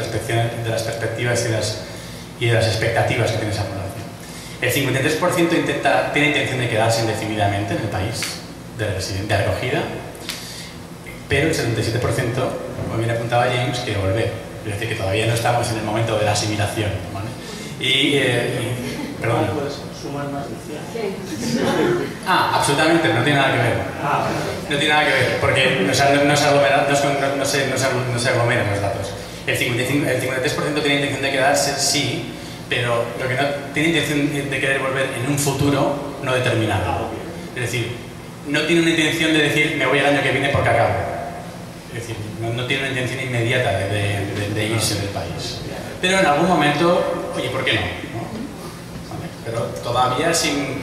perspectivas y de las expectativas que tiene esa población. El 53% tiene intención de quedarse indefinidamente en el país de acogida, pero el 77%, como bien apuntaba James, quiere volver. Es decir, que todavía no estamos en el momento de la asimilación, ¿vale? Perdón. ¿Suman más de 100? Absolutamente, no tiene nada que ver. No tiene nada que ver, porque no se aglomeran los datos. El 53% tiene intención de quedarse, sí, pero lo que no tiene intención de querer volver en un futuro no determinado. Es decir, no tiene una intención de decir me voy el año que viene porque acabo. Es decir, no tiene una intención inmediata de irse del país. Pero en algún momento, oye, ¿por qué no? ¿Vale? Pero todavía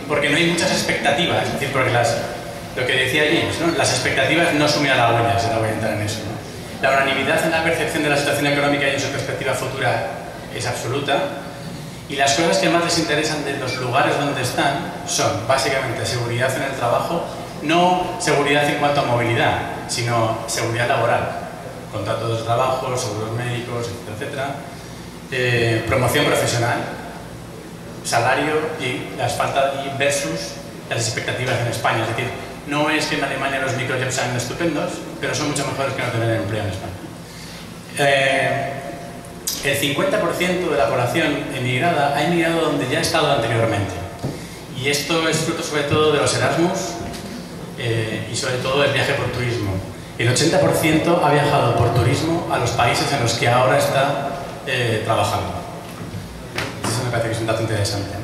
porque no hay muchas expectativas. Es decir, porque lo que decía James, ¿no? Las expectativas no sumen halagüeñas, ahora voy a entrar en eso, ¿no? La unanimidad en la percepción de la situación económica y en su perspectiva futura es absoluta. Y las cosas que más les interesan de los lugares donde están son básicamente seguridad en el trabajo, no seguridad en cuanto a movilidad, sino seguridad laboral, contratos de trabajo, seguros médicos, etcétera, promoción profesional, salario y versus las expectativas en España. Es decir, no es que en Alemania los microjobs sean estupendos, pero son mucho mejores que no tener empleo en España. El 50% de la población emigrada ha emigrado donde ya ha estado anteriormente. Y esto es fruto sobre todo de los Erasmus y sobre todo del viaje por turismo. El 80% ha viajado por turismo a los países en los que ahora está trabajando. Eso me parece que es un dato interesante.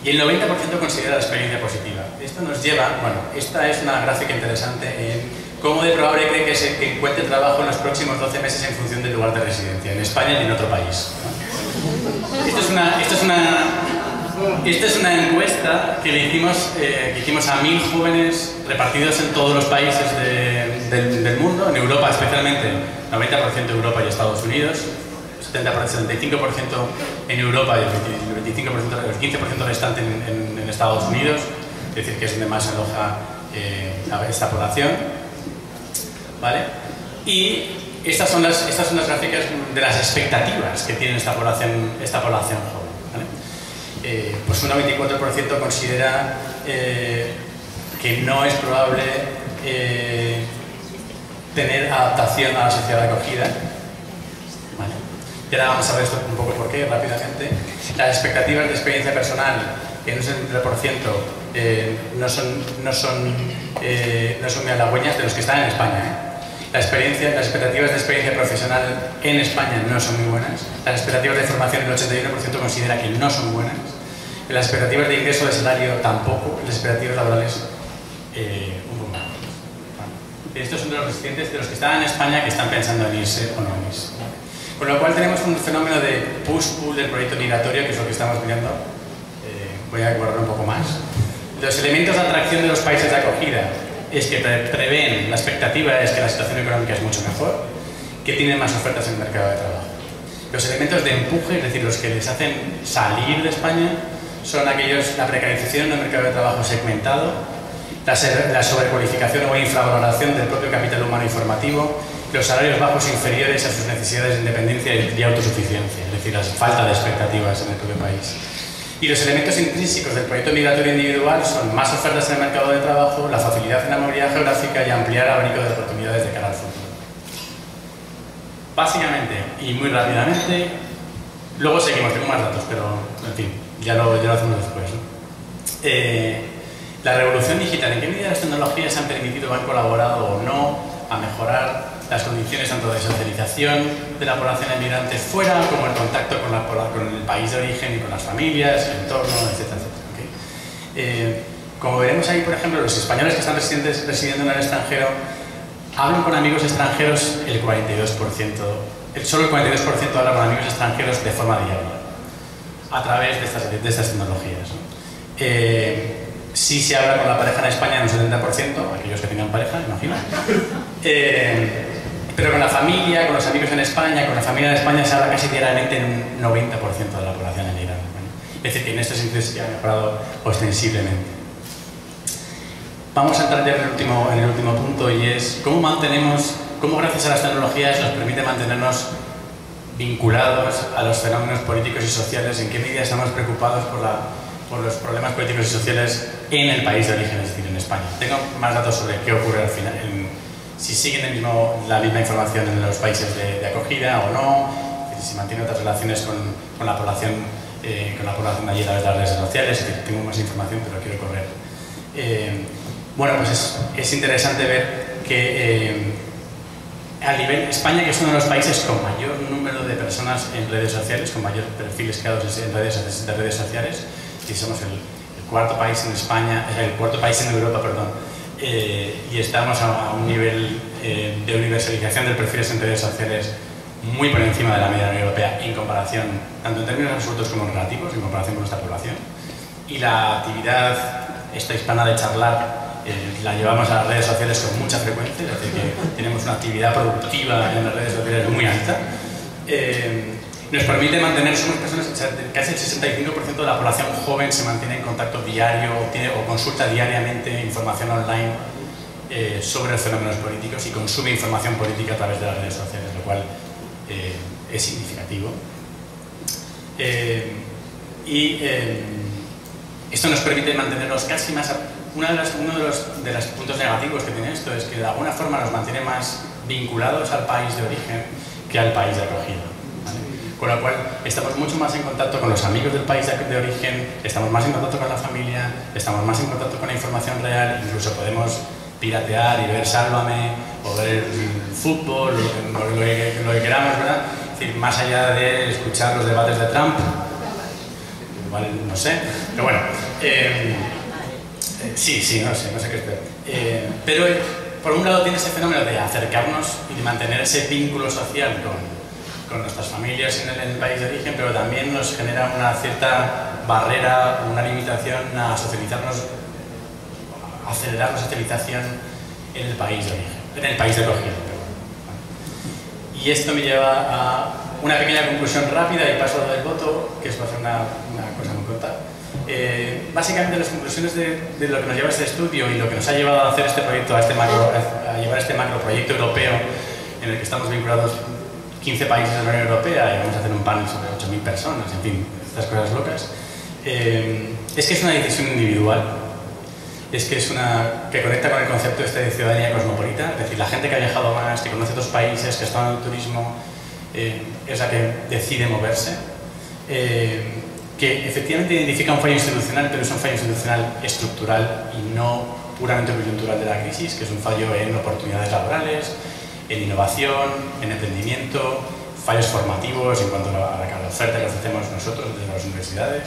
Y el 90% considera la experiencia positiva. Esto nos lleva, esta es una gráfica interesante en cómo de probable cree que encuentre trabajo en los próximos 12 meses en función del lugar de residencia, en España y en otro país. Esta es una encuesta que le hicimos a 1000 jóvenes repartidos en todos los países del mundo, en Europa especialmente, 90% Europa y Estados Unidos, 75% en Europa y el 15% restante en Estados Unidos, es decir, que es donde más se aloja esta población. ¿Vale? Y estas son las gráficas de las expectativas que tiene esta población joven. ¿Vale? Pues un 94% considera que no es probable tener adaptación a la sociedad de acogida. ¿Vale? Y ahora vamos a ver esto un poco por qué, rápidamente. Las expectativas de experiencia personal, que en un 73% no son muy halagüeñas de los que están en España. Las expectativas de experiencia profesional en España no son muy buenas. Las expectativas de formación, el 81% considera que no son buenas. Las expectativas de ingreso de salario tampoco. Las expectativas laborales un poco más. Estos son de los residentes de los que están en España que están pensando en irse o no irse. Con lo cual tenemos un fenómeno de push-pull del proyecto migratorio, que es lo que estamos mirando. Voy a borrar un poco más. Los elementos de atracción de los países de acogida es que prevén, la expectativa es que la situación económica es mucho mejor, que tienen más ofertas en el mercado de trabajo. Los elementos de empuje, es decir, los que les hacen salir de España, son aquellos, la precarización del mercado de trabajo segmentado, la sobrecualificación o infravaloración del propio capital humano informativo, los salarios bajos inferiores a sus necesidades de independencia y autosuficiencia, es decir, la falta de expectativas en el propio país. Y los elementos intrínsecos del proyecto migratorio individual son más ofertas en el mercado de trabajo, la facilidad en la movilidad geográfica y ampliar el abanico de oportunidades de cara al futuro. Básicamente, y muy rápidamente, luego seguimos, tengo más datos, pero en fin, ya lo hacemos después, ¿no? La revolución digital, ¿en qué medida las tecnologías han permitido o han colaborado o no a mejorar las condiciones tanto de socialización de la población emigrante fuera como el contacto con el país de origen y con las familias, el entorno, etcétera, etcétera? ¿Okay? Como veremos ahí, por ejemplo, los españoles que están residiendo en el extranjero hablan con amigos extranjeros el 42%, solo el 42% habla con amigos extranjeros de forma diaria, a través de estas tecnologías, ¿no? Sí se habla con la pareja en España en un 70%, aquellos que tengan pareja, imagino. Pero con la familia, con los amigos en España, con la familia en España se habla casi diariamente en un 90% de la población emigrante. Es decir, que en este sentido se ha mejorado ostensiblemente. Vamos a entrar ya en el último punto, y es cómo gracias a las tecnologías nos permite mantenernos vinculados a los fenómenos políticos y sociales, en qué medida estamos preocupados por los problemas políticos y sociales en el país de origen, es decir, en España. Tengo más datos sobre qué ocurre al final, si siguen la misma información en los países de acogida o no, si mantienen otras relaciones con la población allí a través de las redes sociales. Es decir, tengo más información, pero quiero correr. Bueno, pues es interesante ver que a nivel España, que es uno de los países con mayor número de personas en redes sociales, con mayor perfiles creados en redes sociales, y somos el cuarto país en España, el cuarto país en Europa, perdón, y estamos a un nivel de universalización de perfiles en redes sociales muy por encima de la media de la Unión Europea en comparación, tanto en términos absolutos como relativos, en comparación con nuestra población. Y la actividad esta hispana de charlar la llevamos a las redes sociales con mucha frecuencia, es decir, que tenemos una actividad productiva en las redes sociales muy alta. Nos permite mantener, somos personas, casi el 65% de la población joven se mantiene en contacto diario o consulta diariamente información online sobre los fenómenos políticos y consume información política a través de las redes sociales, lo cual es significativo. Esto nos permite mantenernos casi más... Uno de los puntos negativos que tiene esto es que de alguna forma nos mantiene más vinculados al país de origen que al país de acogida, ¿vale? Con lo cual estamos mucho más en contacto con los amigos del país de origen, estamos más en contacto con la familia, estamos más en contacto con la información real, incluso podemos piratear y ver Sálvame o ver el fútbol, lo que queramos, ¿verdad? Es decir, más allá de escuchar los debates de Trump, igual no sé, pero bueno, sí, no sé qué esperar. Pero por un lado tiene ese fenómeno de acercarnos y de mantener ese vínculo social con nuestras familias en el país de origen, pero también nos genera una cierta barrera, una limitación a socializarnos, a acelerar la socialización en el país de origen, en el país de acogida. Y esto me lleva a una pequeña conclusión rápida y paso a lo del voto, que es para hacer una cosa muy corta. Básicamente las conclusiones de lo que nos lleva a este estudio y lo que nos ha llevado a hacer este proyecto, a llevar este macroproyecto europeo en el que estamos vinculados 15 países de la Unión Europea y vamos a hacer un panel sobre 8.000 personas, en fin, estas cosas locas, es que es una decisión individual, es que que conecta con el concepto de ciudadanía cosmopolita, es decir, la gente que ha viajado más, que conoce otros países, que está en el turismo, es la que decide moverse, que efectivamente identifica un fallo institucional, pero es un fallo institucional estructural y no puramente coyuntural de la crisis, que es un fallo en oportunidades laborales, en innovación, en emprendimiento, fallos formativos en cuanto a la oferta que ofrecemos nosotros desde las universidades,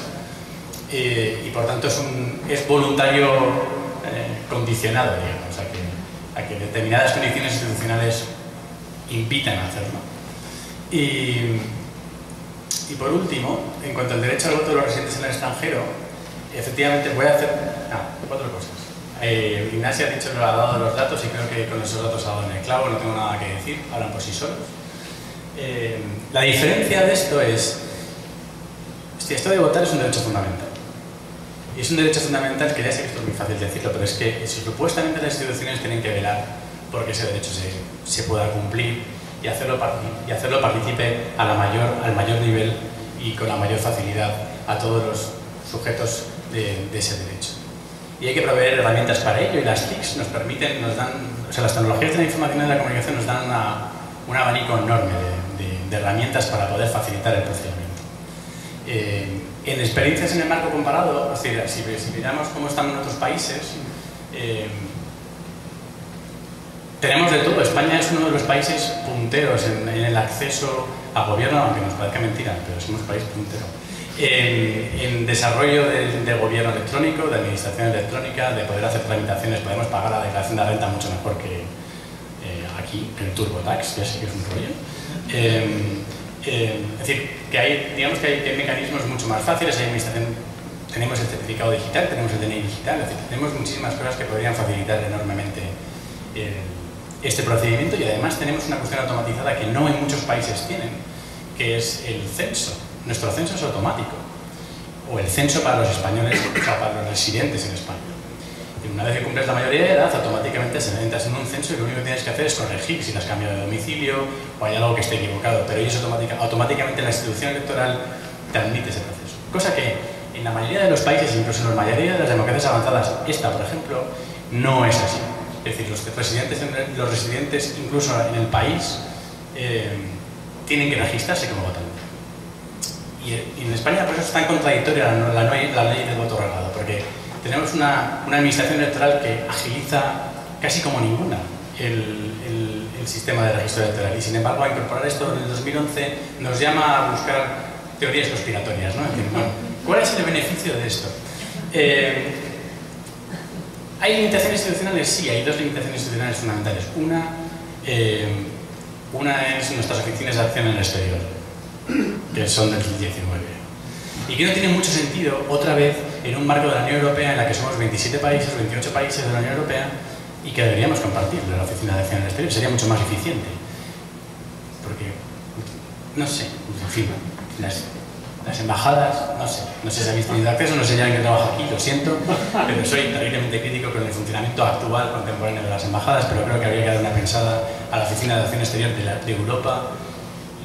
y por tanto es voluntario condicionado, digamos, a que determinadas condiciones institucionales invitan a hacerlo. Y por último, en cuanto al derecho al voto de los residentes en el extranjero, efectivamente voy a hacer 4 cosas. Ignacia ha dicho que ha dado los datos y creo que con esos datos ha dado en el clavo, no tengo nada que decir, hablan por sí solos. La diferencia de esto es, esto de votar es un derecho fundamental. Y es un derecho fundamental que ya sé que esto es muy fácil decirlo, pero es que supuestamente las instituciones tienen que velar porque ese derecho se pueda cumplir y hacerlo partícipe al mayor nivel y con la mayor facilidad a todos los sujetos de ese derecho. Y hay que proveer herramientas para ello, y las TICs las tecnologías de la información y de la comunicación nos dan un abanico enorme de herramientas para poder facilitar el procedimiento. En experiencias en el marco comparado, es decir, si miramos cómo están en otros países, tenemos de todo. España es uno de los países punteros en el acceso a gobierno, aunque nos parezca mentira, pero somos un país puntero. En desarrollo del gobierno electrónico, de administración electrónica, de poder hacer tramitaciones, podemos pagar la declaración de renta mucho mejor que aquí, que el TurboTax, ya sé que es un rollo. Es decir, digamos que hay mecanismos mucho más fáciles, hay administración, tenemos el certificado digital, tenemos el DNI digital, es decir, tenemos muchísimas cosas que podrían facilitar enormemente este procedimiento, y además tenemos una cuestión automatizada que no en muchos países tienen, que es el censo. Nuestro censo es automático, o el censo para los españoles, o sea, para los residentes en España. Una vez que cumples la mayoría de edad, automáticamente se entras en un censo y lo único que tienes que hacer es corregir si te has cambiado de domicilio o hay algo que esté equivocado, pero ellos automáticamente la institución electoral te admite ese proceso. Cosa que en la mayoría de los países, incluso en la mayoría de las democracias avanzadas, esta, por ejemplo, no es así. Es decir, los residentes incluso en el país tienen que registrarse como votantes. Y en España por eso es tan contradictoria la ley del voto reglado, porque tenemos una administración electoral que agiliza casi como ninguna el sistema de registro electoral, y sin embargo a incorporar esto en el 2011 nos llama a buscar teorías conspiratorias, ¿no? Es decir, bueno, ¿cuál es el beneficio de esto? ¿Hay limitaciones institucionales? Sí, hay dos limitaciones institucionales fundamentales. Una es nuestras oficinas de acción en el exterior, que son del 2019. Y que no tiene mucho sentido, otra vez, en un marco de la Unión Europea en la que somos 27 países, 28 países de la Unión Europea, y que deberíamos compartir la oficina de acción en el exterior. Sería mucho más eficiente. Porque, no sé, en fin, las embajadas, no sé si habéis tenido acceso, no sé ya en qué trabajo aquí, lo siento, pero soy terriblemente crítico con el funcionamiento actual, contemporáneo de las embajadas, pero creo que habría que dar una pensada a la Oficina de Acción Exterior de Europa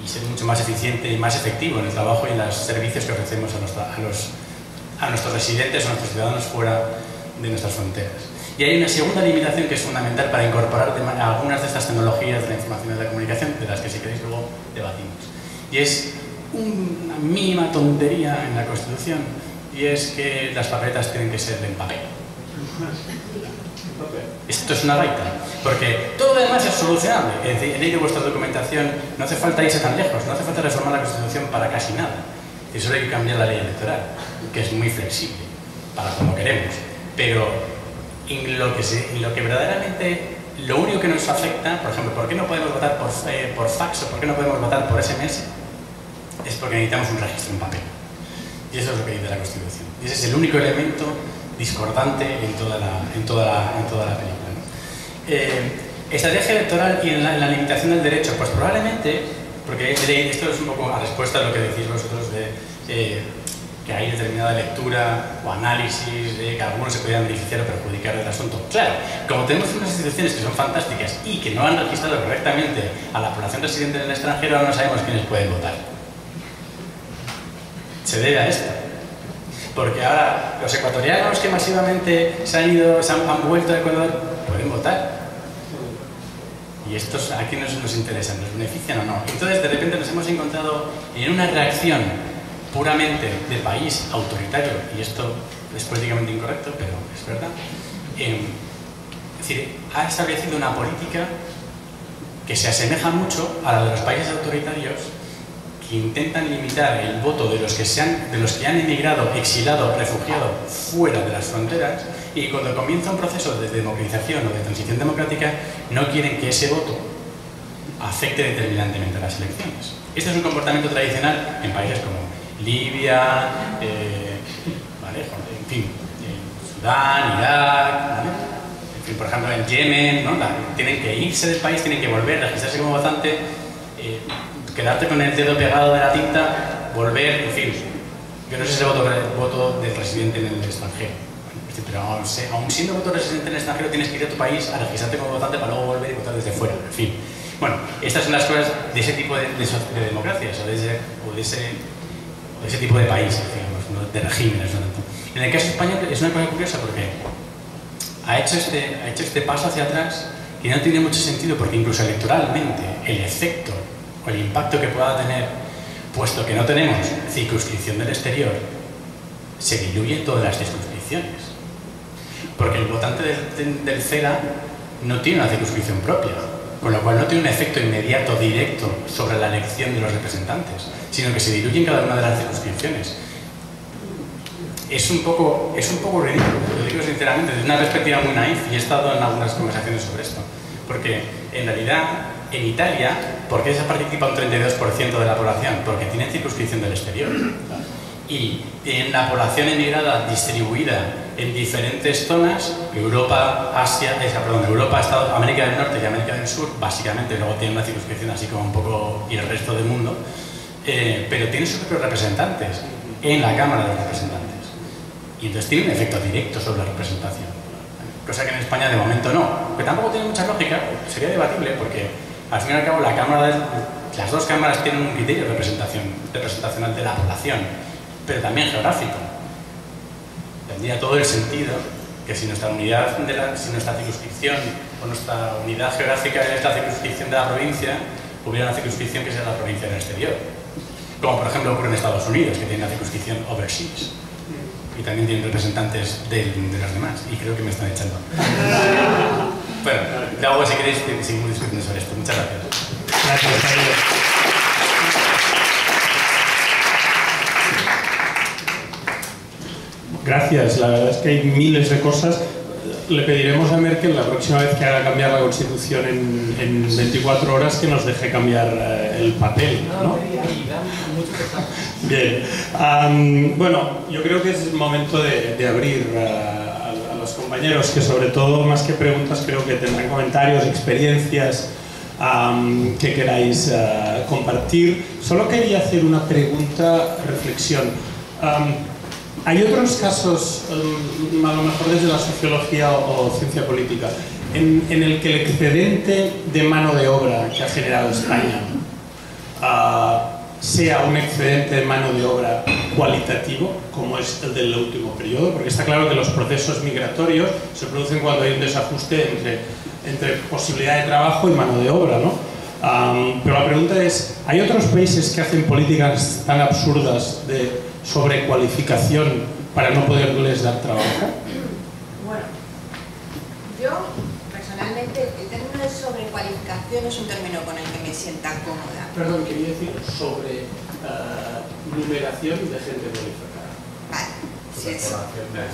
y ser mucho más eficiente y más efectivo en el trabajo y en los servicios que ofrecemos a nuestros residentes o a nuestros ciudadanos fuera de nuestras fronteras. Y hay una segunda limitación que es fundamental para incorporar algunas de estas tecnologías de la información y de la comunicación, de las que si queréis luego debatimos. Y es una mínima tontería en la Constitución, y es que las papeletas tienen que ser en papel. Esto es una gaita, porque todo lo demás es solucionable. He leído vuestra documentación, no hace falta irse tan lejos, no hace falta reformar la Constitución para casi nada. Y solo hay que cambiar la ley electoral, que es muy flexible, para como queremos. Pero en lo que verdaderamente, lo único que nos afecta, por ejemplo, ¿por qué no podemos votar por fax o por qué no podemos votar por SMS? Es porque necesitamos un registro en papel. Y eso es lo que dice la Constitución. Y ese es el único elemento discordante en toda la película, ¿no? Estrategia electoral y en la limitación del derecho, pues probablemente, porque esto es un poco a respuesta a lo que decís vosotros de que hay determinada lectura o análisis de que algunos se podrían beneficiar o perjudicar del asunto. Claro, como tenemos unas instituciones que son fantásticas y que no han registrado correctamente a la población residente en el extranjero, no sabemos quiénes pueden votar. Se debe a esto. Porque ahora los ecuatorianos que masivamente han vuelto a Ecuador pueden votar. Y estos aquí nos interesan, nos benefician o no. Entonces de repente nos hemos encontrado en una reacción puramente de país autoritario, y esto es políticamente incorrecto, pero es verdad. Es decir, ha establecido una política que se asemeja mucho a la de los países autoritarios, que intentan limitar el voto de los que han emigrado, exilado, refugiado fuera de las fronteras, y cuando comienza un proceso de democratización o de transición democrática no quieren que ese voto afecte determinantemente a las elecciones. Este es un comportamiento tradicional en países como Libia, en fin, Sudán, Irak, ¿vale? En fin, por ejemplo en Yemen, ¿no? Tienen que irse del país, tienen que volver, registrarse como votante, quedarte con el dedo pegado de la tinta, volver, en fin. Yo no sé si es el voto del residente en el extranjero, pero aún siendo voto residente en el extranjero tienes que ir a tu país a registrarte como votante para luego volver y votar desde fuera, en fin. Bueno, estas son las cosas de ese tipo de democracias o de ese tipo de países, digamos, ¿no? De regímenes. ¿No? En el caso español es una cosa curiosa porque ha hecho este paso hacia atrás y no tiene mucho sentido, porque incluso electoralmente el efecto o el impacto que pueda tener, puesto que no tenemos circunscripción del exterior, se diluye en todas las circunscripciones. Porque el votante del CELA no tiene una circunscripción propia, con lo cual no tiene un efecto inmediato, directo, sobre la elección de los representantes, sino que se diluye en cada una de las circunscripciones. Es un poco ridículo, lo digo sinceramente, desde una perspectiva muy naif, y he estado en algunas conversaciones sobre esto. Porque, en realidad, en Italia, ¿por qué se participa un 32% de la población? Porque tienen circunscripción del exterior. Y en la población emigrada distribuida en diferentes zonas, Europa, América del Norte y América del Sur, básicamente, luego tienen una circunscripción así como un poco, y el resto del mundo, pero tienen sus propios representantes en la Cámara de los Representantes. Y entonces tiene un efecto directo sobre la representación. cosa que en España de momento no, que tampoco tiene mucha lógica, sería debatible porque al fin y al cabo las dos cámaras tienen un criterio representacional de la población, pero también geográfico. Tendría todo el sentido que si nuestra circunscripción o nuestra unidad geográfica es la circunscripción de la provincia, hubiera una circunscripción que sea la provincia en el exterior. Como por ejemplo ocurre en Estados Unidos, que tiene la circunscripción overseas. Y también tienen representantes de los demás. Y creo que me están echando. Bueno, luego si queréis seguimos discutiendo sobre esto. Muchas gracias. Gracias, Javier. Gracias, la verdad es que hay miles de cosas. Le pediremos a Merkel la próxima vez que haga cambiar la Constitución en 24 horas que nos deje cambiar el papel, ¿no? Bien. Bueno, yo creo que es momento de abrir a los compañeros, que sobre todo, más que preguntas, creo que tendrán comentarios, experiencias que queráis compartir. Solo quería hacer una pregunta, reflexión. Hay otros casos, a lo mejor desde la sociología o ciencia política, en el que el excedente de mano de obra que ha generado España sea un excedente de mano de obra cualitativo, como es el del último periodo, porque está claro que los procesos migratorios se producen cuando hay un desajuste entre posibilidad de trabajo y mano de obra, ¿no? Pero la pregunta es, ¿hay otros países que hacen políticas tan absurdas de sobrecualificación para no poderles dar trabajo? Bueno, yo personalmente el término de sobrecualificación es un término con el que me sienta cómoda. Perdón, quería decir sobre numeración de gente cualificada. Vale, sí, es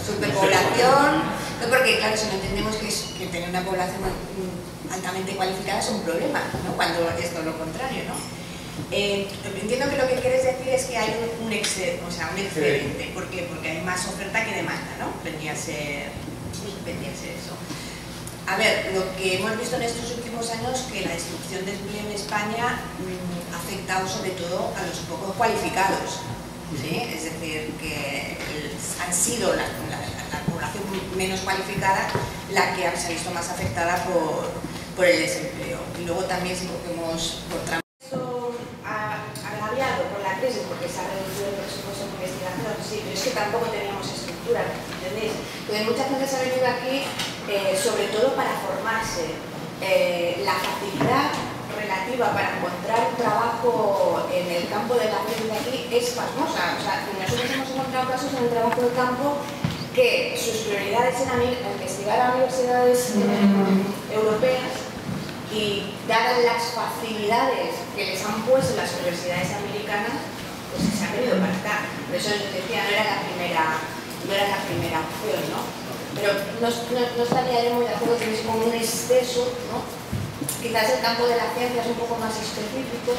superpoblación, no, porque claro, si no entendemos que tener una población altamente cualificada es un problema, ¿no? Cuando es todo lo contrario, ¿no? Entiendo que lo que quieres decir es que hay un excedente. ¿Por qué? Porque hay más oferta que demanda, ¿no? Vendría a ser eso. A ver, lo que hemos visto en estos últimos años es que la destrucción de empleo en España ha afectado sobre todo a los poco cualificados, ¿sí? Es decir, que han sido la población menos cualificada la que se ha visto más afectada por el desempleo. Y luego también si cogemos por agraviado por la crisis porque se ha reducido el presupuesto de investigación, sí, pero es que tampoco teníamos estructura, ¿entendéis? Porque mucha gente se ha venido aquí sobre todo para formarse. La facilidad relativa para encontrar un trabajo en el campo de la ciencia aquí es pasmosa. O sea, nosotros hemos encontrado casos en el trabajo de campo que sus prioridades eran investigar a universidades europeas, y dadas las facilidades que les han puesto las universidades americanas, pues se han venido para acá. Por eso yo decía, no era la primera opción, ¿no? Pero no estaría yo muy de acuerdo que es como un exceso, ¿no? Quizás el campo de la ciencia es un poco más específico,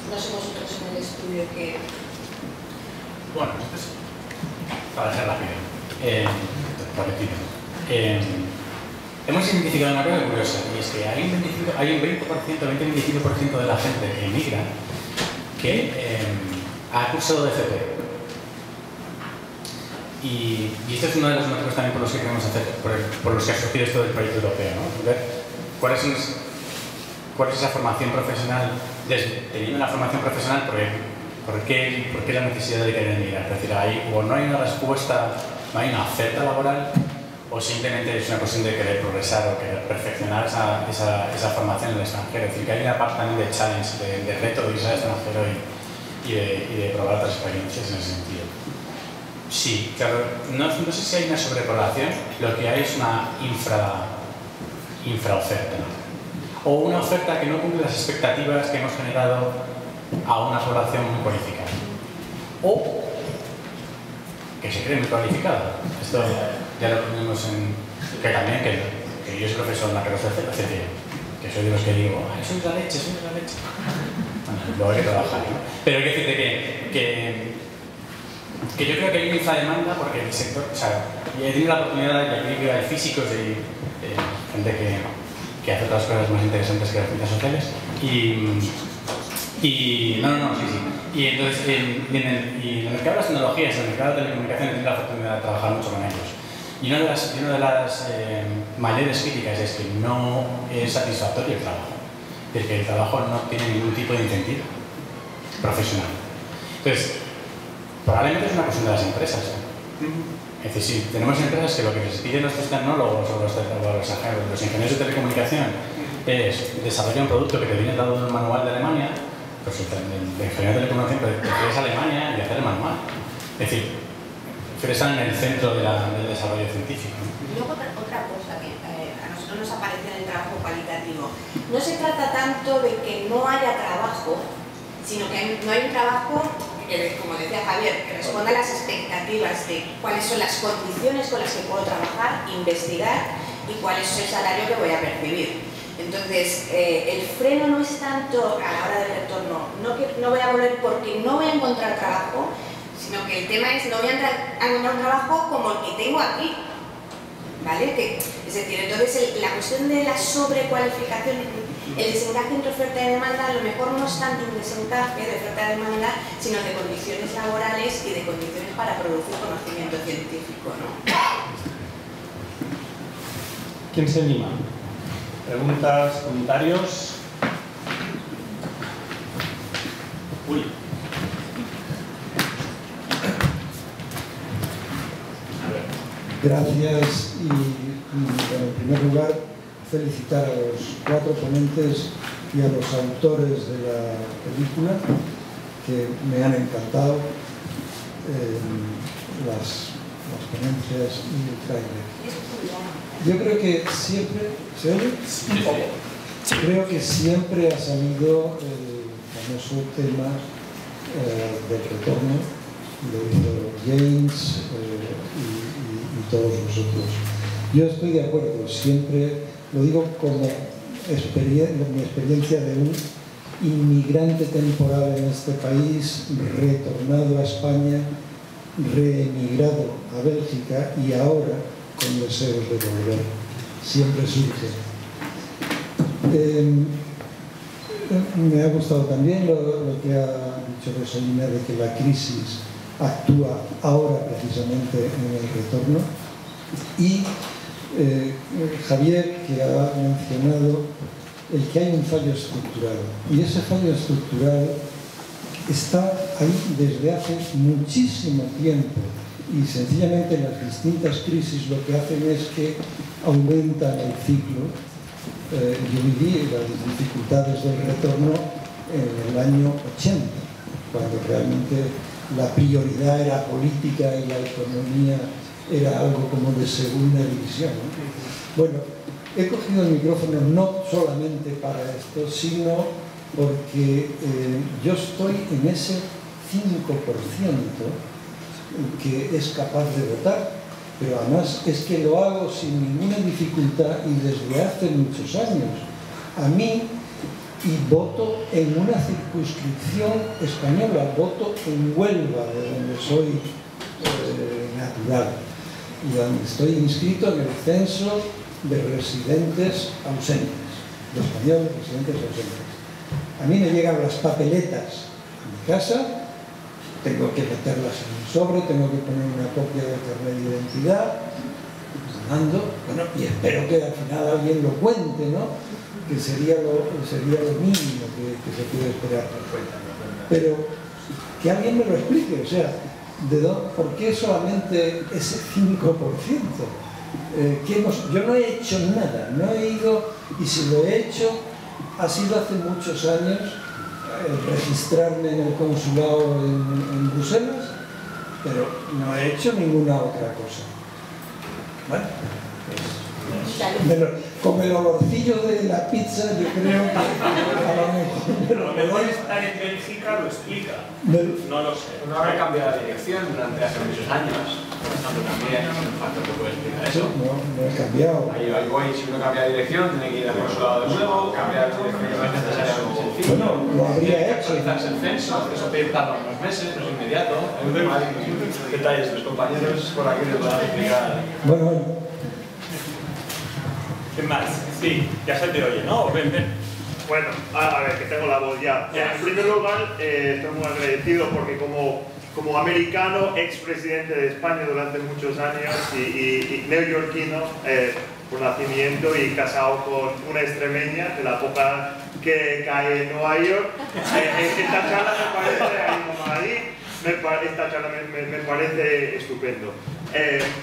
no sé vosotros en el estudio que... Bueno, pues, para ser rápido, hemos identificado una cosa curiosa, y es que hay un 20-25% de la gente que emigra que ha cursado DCP. Y esto es uno de los motivos también por los que queremos hacer, por los que ha surgido esto del proyecto europeo, ¿no? Ver cuál es esa formación profesional, teniendo una formación profesional, ¿por qué la necesidad de querer emigrar? Es decir, o no hay una respuesta, no hay una oferta laboral, o simplemente es una cuestión de querer progresar o querer perfeccionar esa formación en el extranjero. Es decir, que hay una parte también de challenge, de reto de irse al extranjero y de probar otras experiencias en ese sentido. Sí, claro, no sé si hay una sobrepoblación, lo que hay es una infraoferta, ¿no? O una oferta que no cumple las expectativas que hemos generado a una población muy cualificada. O que se cree muy cualificada. Esto ya lo tenemos que también, que yo soy profesor en la carrera de CFE, que soy de los que digo, eso es la leche, eso es la leche. Bueno, luego hay que trabajar, ¿no? Pero hay que decirte que yo creo que hay una infrademanda porque el sector, o sea, he tenido la oportunidad de físicos y gente que hace otras cosas más interesantes que las ciencias sociales y entonces en el mercado de las tecnologías, en el mercado de telecomunicaciones, he tenido la oportunidad de trabajar mucho con ellos. Y una de las mayores críticas es que no es satisfactorio el trabajo, es que el trabajo no tiene ningún tipo de incentivo profesional. Entonces, probablemente es una cuestión de las empresas. Es decir, si tenemos empresas que lo que les piden nuestros tecnólogos o los ingenieros de telecomunicación es desarrollar un producto que te viene dado en un manual de Alemania, pues el ingeniero de telecomunicación prefieres Alemania y hacer el manual. Es decir, prefieres estar en el centro del desarrollo científico. Y luego otra cosa que a nosotros nos aparece en el trabajo cualitativo. No se trata tanto de que no haya trabajo, sino que no hay un trabajo, como decía Javier, que responda a las expectativas de cuáles son las condiciones con las que puedo trabajar, investigar y cuál es el salario que voy a percibir. Entonces, el freno no es tanto a la hora del retorno, no voy a volver porque no voy a encontrar trabajo, sino que el tema es no voy a encontrar un trabajo como el que tengo aquí, ¿vale? Es decir, entonces la cuestión de la sobrecualificación, el desencaje entre oferta y demanda, a lo mejor no es tanto un desencaje de oferta y demanda, sino de condiciones laborales y de condiciones para producir conocimiento científico, ¿no? ¿Quién se anima? ¿Preguntas, comentarios? Uy. Gracias y en primer lugar felicitar a los 4 ponentes y a los autores de la película que me han encantado las ponencias y el tráiler. Yo creo que siempre, ¿se oye? Creo que siempre ha salido el famoso tema del retorno, lo hizo James y todos vosotros. Yo estoy de acuerdo, siempre lo digo como mi experiencia de un inmigrante temporal en este país, retornado a España, reemigrado a Bélgica y ahora con deseos de volver. Siempre surge. Me ha gustado también lo que ha dicho Rosalina de que la crisis actúa ahora precisamente en el retorno y Javier, que ha mencionado el que hay un fallo estructural y ese fallo estructural está ahí desde hace muchísimo tiempo y sencillamente las distintas crisis lo que hacen es que aumentan el ciclo. Yo viví las dificultades del retorno en el año 80, cuando realmente la prioridad era política y la economía era algo como de segunda división, ¿no? Bueno, he cogido el micrófono no solamente para esto, sino porque yo estoy en ese 5% que es capaz de votar, pero además es que lo hago sin ninguna dificultad y desde hace muchos años. A mí, y voto en una circunscripción española, voto en Huelva, de donde soy natural, y donde estoy inscrito en el censo de residentes ausentes, de españoles residentes ausentes. A mí me llegan las papeletas a mi casa, tengo que meterlas en un sobre, tengo que poner una copia del carnet de identidad, mando, bueno, y espero que al final alguien lo cuente, ¿no? Que sería lo mínimo que se puede esperar. Pero que alguien me lo explique, o sea, ¿por qué solamente ese 5%? Yo no he hecho nada, no he ido, y si lo he hecho, ha sido hace muchos años, registrarme en el consulado en Bruselas, pero no he hecho ninguna otra cosa. Bueno, con el olorcillo de la pizza yo creo que a lo mejor estar en Bélgica lo explica. No lo sé. No habrá cambiado de dirección durante hace muchos años. Por ejemplo, también es un factor que puede explicar eso. No he cambiado. Ahí voy, si uno cambia de dirección, tiene que ir al consulado de nuevo, cambiar de dirección no es necesariamente sencillo. Bueno, lo habría hecho. Actualizarse el censo, eso tarda unos meses, no es inmediato. Hay detalles, los compañeros por aquí les van a explicar. Bueno. ¿Qué más? Sí, ya se te oye, ¿no? Ven, ven. Bueno, a ver, que tengo la voz ya. En primer lugar, estoy muy agradecido porque como como americano, expresidente de España durante muchos años y neoyorquino por nacimiento y casado con una extremeña de la época que cae en Nueva York. Esta charla me parece estupendo.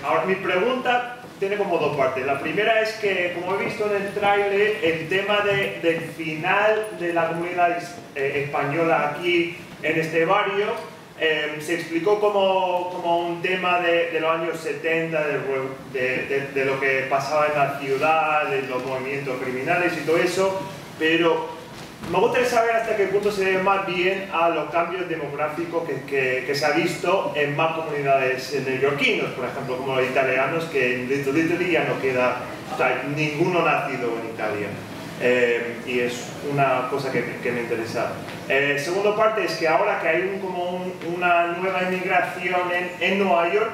Ahora mi pregunta tiene como dos partes. La primera es que, como he visto en el tráiler, el tema del final de la comunidad española aquí en este barrio se explicó como un tema de los años 70, de lo que pasaba en la ciudad, de los movimientos criminales y todo eso, pero me gustaría saber hasta qué punto se debe más bien a los cambios demográficos que se ha visto en más comunidades neoyorquinos, por ejemplo, como los italianos, que en Little Italy ya no queda ninguno nacido en Italia. Y es una cosa que me interesa. Segunda parte es que ahora que hay una nueva inmigración en Nueva York,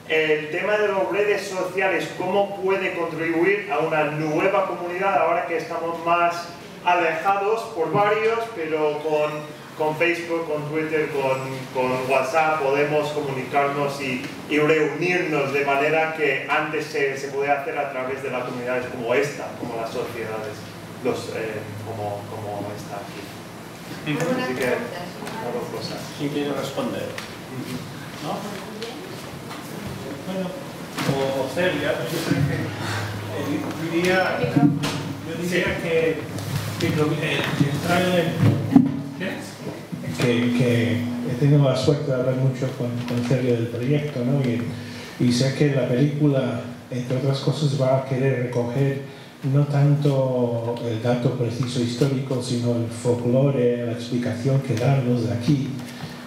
el tema de las redes sociales, ¿cómo puede contribuir a una nueva comunidad ahora que estamos más alejados por varios, pero con Facebook, con Twitter, con WhatsApp podemos comunicarnos y reunirnos de manera que antes se podía hacer a través de las comunidades como esta, como las sociedades, como esta aquí. Así que, dos cosas. ¿Quién quiere responder? ¿No? Bueno, o Celia, yo diría que el trailer, que he tenido la suerte de hablar mucho con Celia del proyecto, ¿no? Y sé que la película, entre otras cosas, va a querer recoger no tanto el dato preciso histórico, sino el folclore, la explicación que dan los de aquí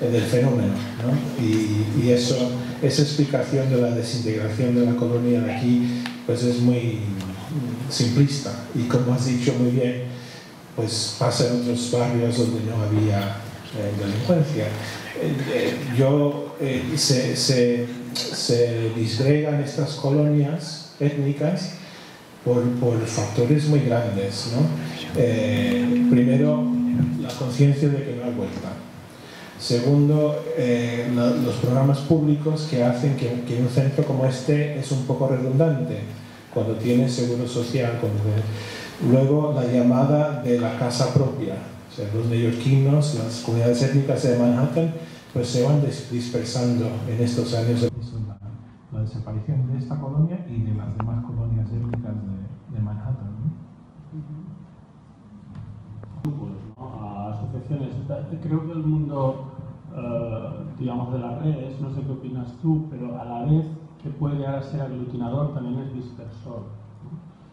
del fenómeno, ¿no? Y esa explicación de la desintegración de la colonia de aquí pues es muy simplista y, como has dicho muy bien, pues pasa en otros barrios donde no había delincuencia. Se disgregan estas colonias étnicas por factores muy grandes, ¿no? Primero, la conciencia de que no hay vuelta. Segundo, los programas públicos que hacen que un centro como este es un poco redundante cuando tiene seguro social. Luego, la llamada de la casa propia. O sea, los neoyorquinos, las comunidades étnicas de Manhattan, pues se van dispersando en estos años. La desaparición de esta colonia y de las demás colonias étnicas de Manhattan, ¿no? A asociaciones. Creo que el mundo, digamos, de las redes, no sé qué opinas tú, pero a la vez que puede llegar a ser aglutinador, también es dispersor, ¿no?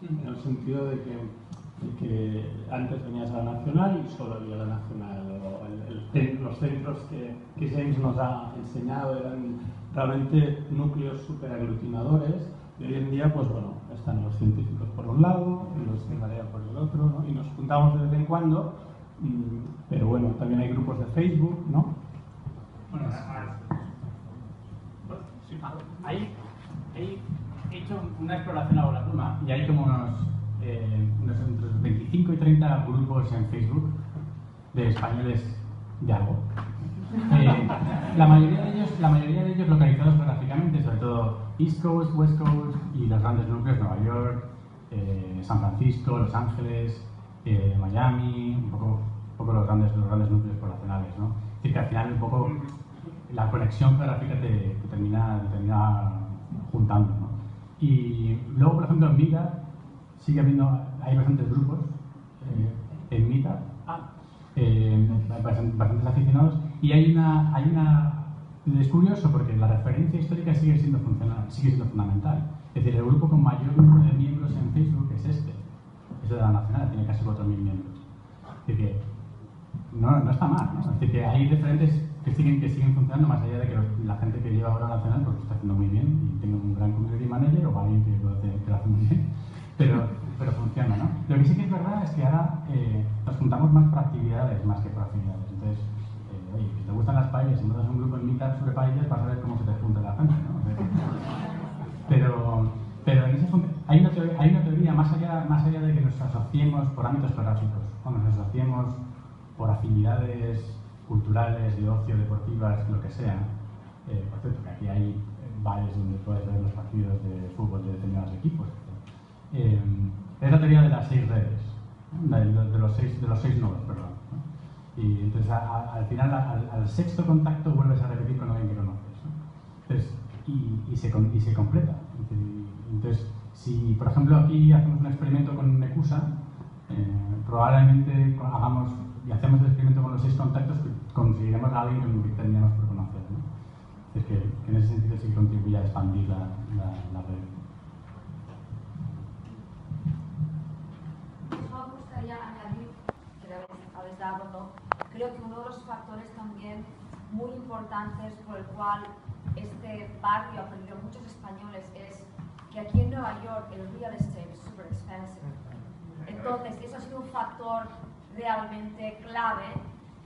En el sentido de que antes venías a la Nacional y solo había la Nacional, o los centros que James nos ha enseñado eran realmente núcleos súper aglutinadores, y hoy en día, pues bueno, están los científicos por un lado y los de Marea por el otro, ¿no? Y nos juntamos de vez en cuando, pero bueno, también hay grupos de Facebook, ¿no? Bueno, ahí he hecho una exploración a la pluma y hay como unos entre 25 y 30 grupos en Facebook de españoles de algo. La mayoría de ellos localizados geográficamente, sobre todo East Coast, West Coast y los grandes núcleos, Nueva York, San Francisco, Los Ángeles, Miami, un poco los grandes núcleos poblacionales, ¿no? Es decir, que al final un poco la conexión geográfica te termina juntando, ¿no? Y luego, por ejemplo, en Meetup hay bastantes grupos en Meetup, bastantes aficionados, y es curioso porque la referencia histórica sigue siendo fundamental. Es decir, el grupo con mayor número de miembros en Facebook es es de la Nacional, tiene casi 4.000 miembros. Es decir, que no está mal, ¿no? Es decir, que hay referentes que siguen funcionando, más allá de que la gente que lleva ahora Nacional pues lo está haciendo muy bien y tengo un gran community manager o alguien que lo hace muy bien, pero funciona, ¿no? Lo que sí que es verdad es que ahora nos juntamos más por actividades más que por afinidades. Entonces, oye, si te gustan las paellas y montas un grupo en Meetup sobre paellas, vas a ver cómo se te junta la gente, ¿no? Pero en ese hay una teoría más allá de que nos asociemos por ámbitos geográficos, o nos asociemos por afinidades culturales, de ocio, deportivas, lo que sea. Por cierto, que aquí hay bares donde puedes ver los partidos de fútbol de determinados equipos. Es la teoría de las 6 redes, ¿no? de los seis nodos, perdón, ¿no? Y entonces al final, al sexto contacto vuelves a repetir con alguien que conoces, ¿no? Entonces, y se completa. Entonces, si por ejemplo aquí hacemos un experimento con Necusa, probablemente hagamos y hacemos el experimento con los 6 contactos, conseguiremos a alguien que tendríamos por conocer, ¿no? Es que en ese sentido sí contribuye a expandir la red. Me gustaría añadir, que habéis dado, ¿no? Creo que uno de los factores también muy importantes por el cual este barrio ha perdido muchos españoles es que aquí en Nueva York el real estate es super expensive. Entonces, eso ha sido un factor realmente clave.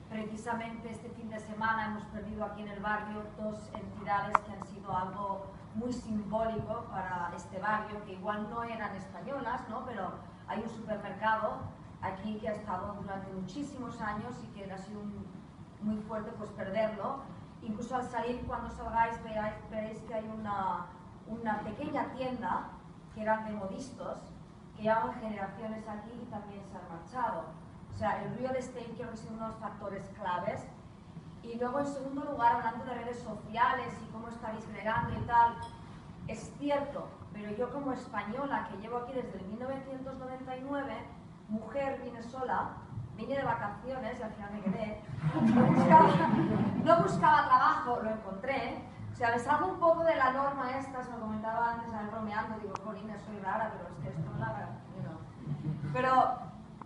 Precisamente este fin de semana hemos perdido aquí en el barrio 2 entidades que han sido algo muy simbólico para este barrio, que igual no eran españolas, ¿no? Pero hay un supermercado aquí que ha estado durante muchísimos años y que ha sido muy fuerte pues perderlo. Incluso al salir, cuando salgáis, veréis que hay una pequeña tienda que eran de modistos, que llevaban generaciones aquí y también se han marchado. O sea, el real estate creo que es uno de los factores claves. Y luego, en segundo lugar, hablando de redes sociales y cómo está disgregando y tal, es cierto, pero yo como española, que llevo aquí desde el 1999, mujer, vine sola, vine de vacaciones y al final me quedé, no buscaba trabajo, lo encontré. O sea, me salgo un poco de la norma esta, se lo comentaba antes, bromeando, digo, Corina, soy rara, pero es que esto es la verdad, Pero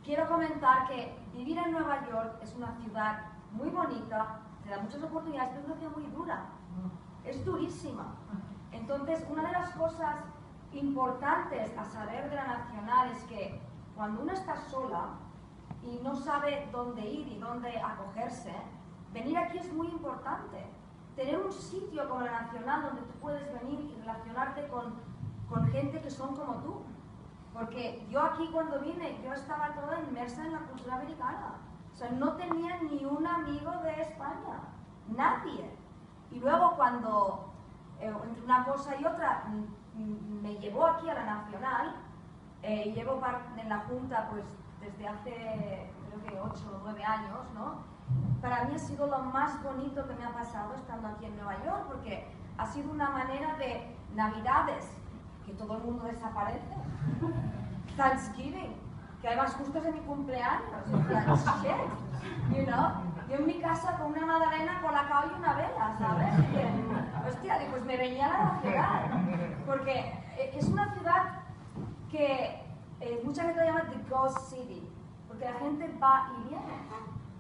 quiero comentar que vivir en Nueva York es una ciudad muy bonita, te da muchas oportunidades, pero es una ciudad muy dura, es durísima. Entonces, una de las cosas importantes a saber de la Nacional es que cuando uno está sola y no sabe dónde ir y dónde acogerse, venir aquí es muy importante. Tener un sitio como la Nacional donde tú puedes venir y relacionarte con gente que son como tú. Porque yo aquí cuando vine, yo estaba toda inmersa en la cultura americana. O sea, no tenía ni un amigo de España, nadie. Y luego cuando, entre una cosa y otra, me llevó aquí a la Nacional, llevo en la Junta pues desde hace, creo que 8 o 9 años, ¿no? Para mí ha sido lo más bonito que me ha pasado estando aquí en Nueva York, porque ha sido una manera de Navidades, que todo el mundo desaparece, Thanksgiving, que además justo es de mi cumpleaños, shit, you know? Yo en mi casa con una magdalena, colacao y una vela, ¿sabes? Y, hostia, pues me venía a la ciudad, porque es una ciudad que mucha gente la llama The Ghost City, porque la gente va y viene.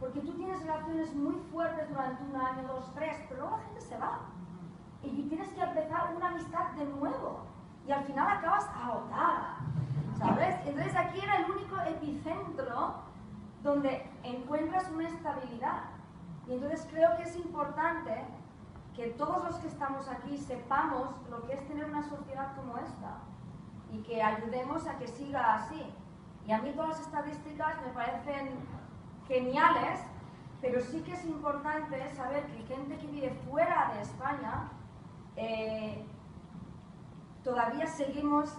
Porque tú tienes relaciones muy fuertes durante 1 año, 2, 3, pero luego la gente se va. Y tienes que empezar una amistad de nuevo. Y al final acabas agotada, ¿sabes? Entonces aquí era el único epicentro donde encuentras una estabilidad. Y entonces creo que es importante que todos los que estamos aquí sepamos lo que es tener una sociedad como esta. Y que ayudemos a que siga así. Y a mí todas las estadísticas me parecen geniales, pero sí que es importante saber que gente que vive fuera de España todavía seguimos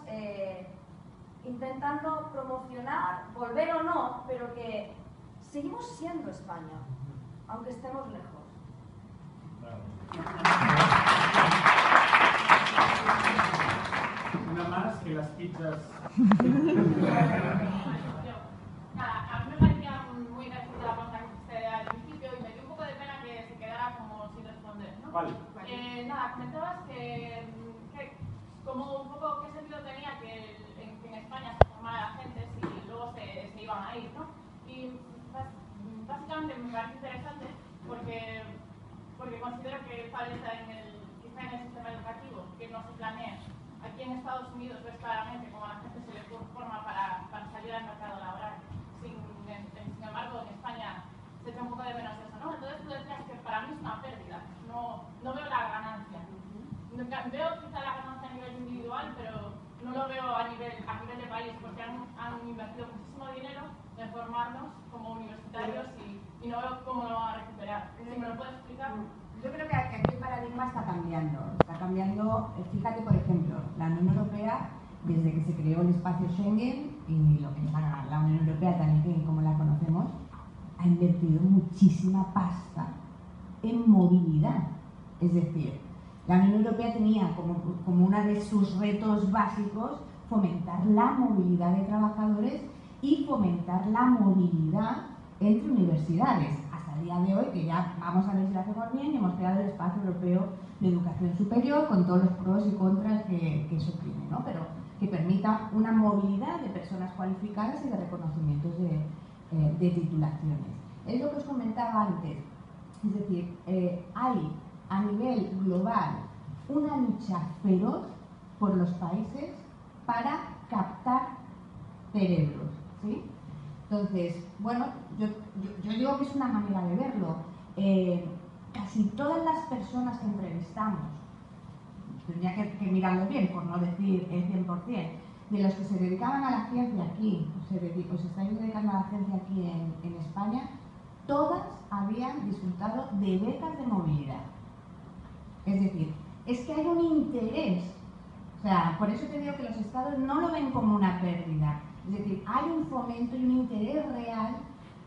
intentando promocionar, volver o no, pero que seguimos siendo España, aunque estemos lejos. Una más que las pizzas. Nada, a mí me parecía muy graciosa la pregunta que hiciste al principio y me dio un poco de pena que se quedara como sin responder, ¿no? Vale. Nada, comentabas que como un poco qué sentido tenía que en España se formara la gente si luego se iban a ir, ¿no? Y básicamente me parece interesante porque considero que falta quizá en el sistema educativo que no se planea. Aquí en Estados Unidos ves claramente cómo a la gente se le forma para salir al mercado laboral. Sin embargo, en España se echa un poco de menos eso, ¿no? Entonces tú decías que para mí es una pérdida, no veo la ganancia. Veo quizá la ganancia a nivel individual, pero no lo veo a nivel de país, porque han invertido muchísimo dinero en formarnos como universitarios y no veo cómo lo van a recuperar. Si me lo puedes explicar? Yo creo que aquí el paradigma está cambiando. Está cambiando, fíjate, por ejemplo, la Unión Europea, desde que se creó el espacio Schengen y lo que es la Unión Europea también, como la conocemos, ha invertido muchísima pasta en movilidad. Es decir, la Unión Europea tenía como uno de sus retos básicos fomentar la movilidad de trabajadores y fomentar la movilidad entre universidades. Hasta el día de hoy, que ya vamos a ver si lo hacemos bien, y hemos creado el Espacio Europeo de Educación Superior con todos los pros y contras que eso tiene, ¿no? Pero que permita una movilidad de personas cualificadas y de reconocimientos de titulaciones. Es lo que os comentaba antes. Es decir, hay a nivel global una lucha feroz por los países para captar cerebros, ¿sí? Entonces, bueno, yo digo que es una manera de verlo. Casi todas las personas que entrevistamos, tendría que mirarlo bien, por no decir el 100%, de los que se dedicaban a la ciencia aquí, os estáis dedicando a la ciencia aquí en España, todas habían disfrutado de becas de movilidad. Es decir, es que hay un interés. O sea, por eso te digo que los estados no lo ven como una pérdida. Es decir, hay un fomento y un interés real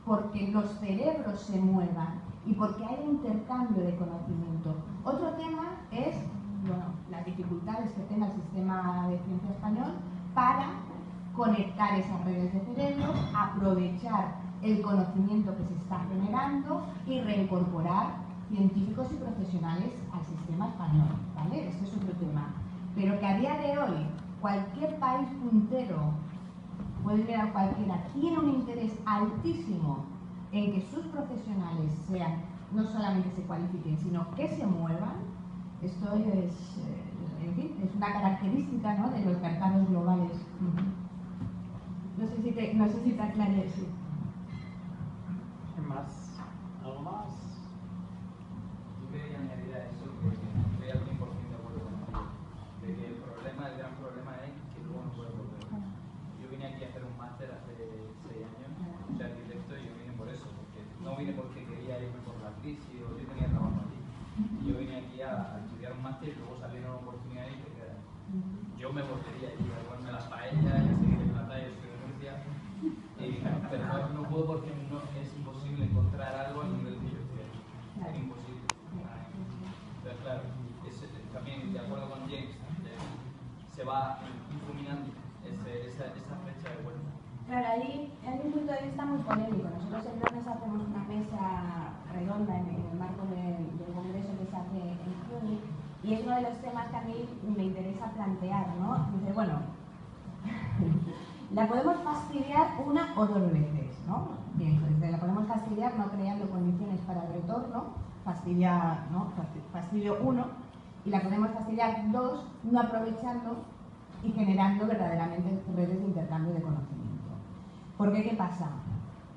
porque los cerebros se muevan y porque hay un intercambio de conocimiento. Otro tema es, bueno, las dificultades que tenga el sistema de ciencia español para conectar esas redes de cerebro, aprovechar el conocimiento que se está generando y reincorporar científicos y profesionales al sistema español, ¿vale? Este es otro tema. Pero que a día de hoy cualquier país puntero, puede mirar cualquiera, tiene un interés altísimo en que sus profesionales sean, no solamente se cualifiquen, sino que se muevan. Esto es, en fin, es una característica, ¿no?, de los mercados globales. No sé si te aclaré, sí. ¿Algo más? Yo quería añadir a eso que estoy al 100% de acuerdo contigo, de que el gran problema es que luego no puedes volver. Yo vine aquí a hacer un máster hace 6 años, soy arquitecto, y yo vine por eso, porque no vine porque quería irme por la crisis o yo tenía trabajo allí. Yo vine aquí a estudiar un máster y luego salieron oportunidades y te quedas. Yo me volvería allí a comerme las paellas y a seguir en la playa, soy de Murcia, pero no puedo porque no, es imposible encontrar algo a nivel que yo estoy aquí. Es imposible. Entonces, claro, también de acuerdo con James, se va difuminando esa fecha de vuelta. Claro, ahí hay un punto de vista muy polémico. Nosotros el viernes hacemos una mesa redonda en el marco del congreso que se hace en Múnich, y es uno de los temas que a mí me interesa plantear, ¿no? Dice, bueno, la podemos fastidiar una o dos veces, ¿no? Bien, pues la podemos fastidiar no creando condiciones para el retorno, fastidio 1, y la podemos fastidiar 2, no aprovechando y generando verdaderamente redes de intercambio de conocimiento. Porque ¿qué pasa?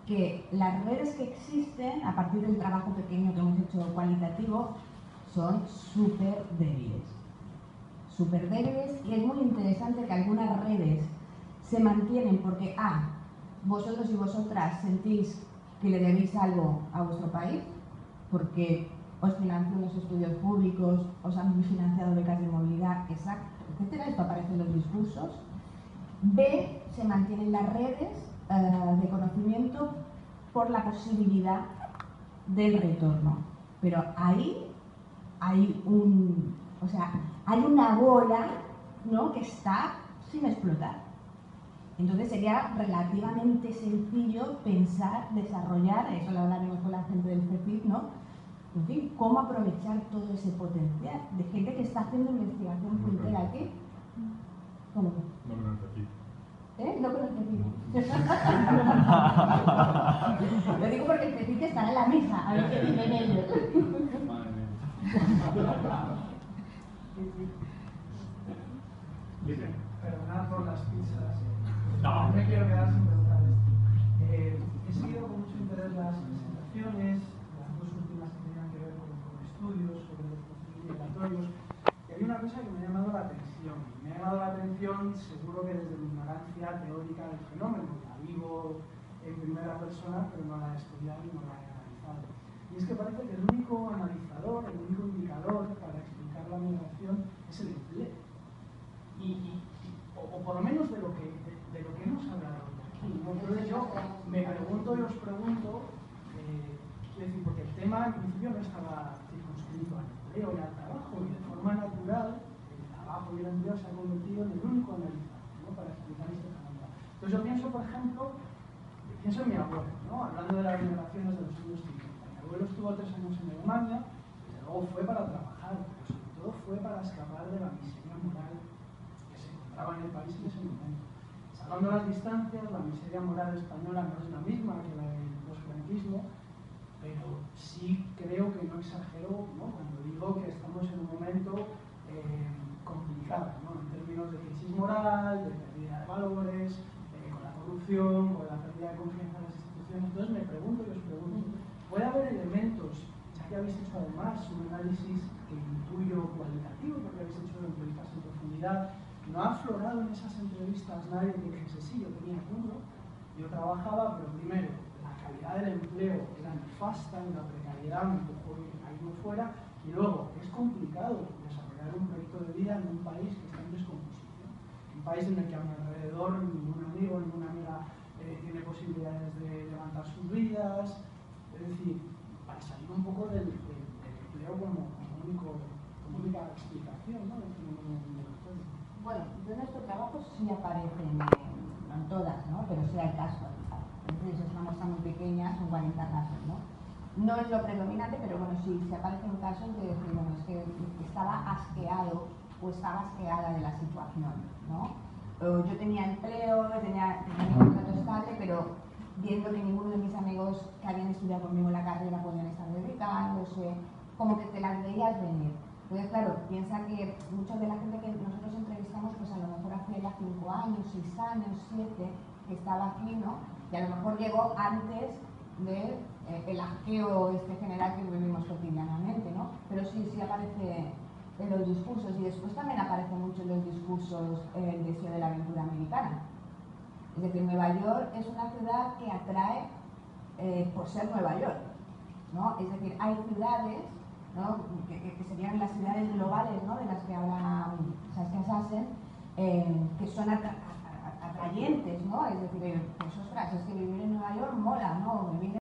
Que las redes que existen, a partir del trabajo pequeño que hemos hecho cualitativo, son súper débiles. Súper débiles, y es muy interesante que algunas redes se mantienen porque vosotros y vosotras sentís que le debéis algo a vuestro país, porque os financian los estudios públicos, os han financiado becas de movilidad, etcétera. Esto aparece en los discursos. B, se mantienen las redes de conocimiento por la posibilidad del retorno. Pero ahí hay una bola, ¿no?, que está sin explotar. Entonces sería relativamente sencillo pensar, desarrollar, eso lo hablaremos con la gente del CECIT, ¿no?, en fin, cómo aprovechar todo ese potencial de gente que está haciendo investigación puntera aquí. ¿Cómo? No con el CECIT. No con el CECIT. Lo digo porque el CECIT estará en la mesa, a ver qué dicen ellos. Perdonad por las pizzas. No. Me quiero quedar sin preguntarles. He seguido con mucho interés las presentaciones, las dos últimas que tenían que ver con estudios sobre los procesos migratorios, y hay una cosa que me ha llamado la atención. Me ha llamado la atención, seguro que desde mi ignorancia teórica del fenómeno, la vivo en primera persona, pero no la he estudiado y no la he analizado. y es que parece que el único analizador, el único indicador para explicar la migración es el empleo. O por lo menos de lo que hemos hablado aquí, ¿no? Entonces yo me pregunto y os pregunto, quiero decir, porque el tema en principio no estaba circunscrito al empleo y al trabajo, y de forma natural el trabajo y el empleo se ha convertido en el único analizador, ¿no? Para explicar este fenómeno. Entonces yo pienso, por ejemplo, pienso en mi abuelo, ¿no? Hablando de las migraciones de los años 50. Mi abuelo estuvo 3 años en Alemania, y luego fue para trabajar, pero sobre todo fue para escapar de la miseria moral que se encontraba en el país en ese momento. Salvando las distancias, la miseria moral española no es la misma que la del posfranquismo, pero sí creo que no exagero, ¿no? Cuando digo que estamos en un momento complicado, ¿no? En términos de crisis moral, de pérdida de valores, con la corrupción, con la pérdida de confianza en las instituciones. Entonces me pregunto y os pregunto, ¿puede haber elementos, ya que habéis hecho además un análisis que intuyo cualitativo, porque habéis hecho entrevistas en profundidad, no ha aflorado en esas entrevistas nadie que dijese, sí, yo tenía curro, yo trabajaba, pero primero, la calidad del empleo era nefasta, y la precariedad me empujó a irme fuera, y luego, es complicado desarrollar un proyecto de vida en un país que está en descomposición, un país en el que a mi alrededor ningún amigo, ninguna amiga tiene posibilidades de levantar sus vidas, es decir, para salir un poco del empleo como única explicación, ¿no? Del fenómeno migratorio. Bueno, de nuestro trabajo sí aparecen, no en todas, ¿no? Pero sí hay casos. Entonces es una muestra muy pequeña, son 40 casos, ¿no? No es lo predominante, pero bueno, sí aparecen casos de decir, bueno, es que estaba asqueado o estaba asqueada de la situación, ¿no? Yo tenía empleo, tenía mi contrato estable, pero viendo que ninguno de mis amigos que habían estudiado conmigo la carrera podían estar dedicándose, como que te las veías venir. Entonces, claro, piensa que mucha de la gente que nosotros entrevistamos, pues a lo mejor hace ya 5 años, 6 años, 7, que estaba aquí, ¿no? Y a lo mejor llegó antes del asqueo general que vivimos cotidianamente, ¿no? Pero sí aparece en los discursos, y después también aparece mucho en los discursos el deseo de la aventura americana. Es decir, Nueva York es una ciudad que atrae por ser Nueva York, ¿no? Es decir, hay ciudades, ¿no? que serían las ciudades globales, ¿no? De las que habla Saskia Sassen, que son atrayentes, ¿no? Es decir, pues ostras, es que vivir en Nueva York mola, ¿no? Vivir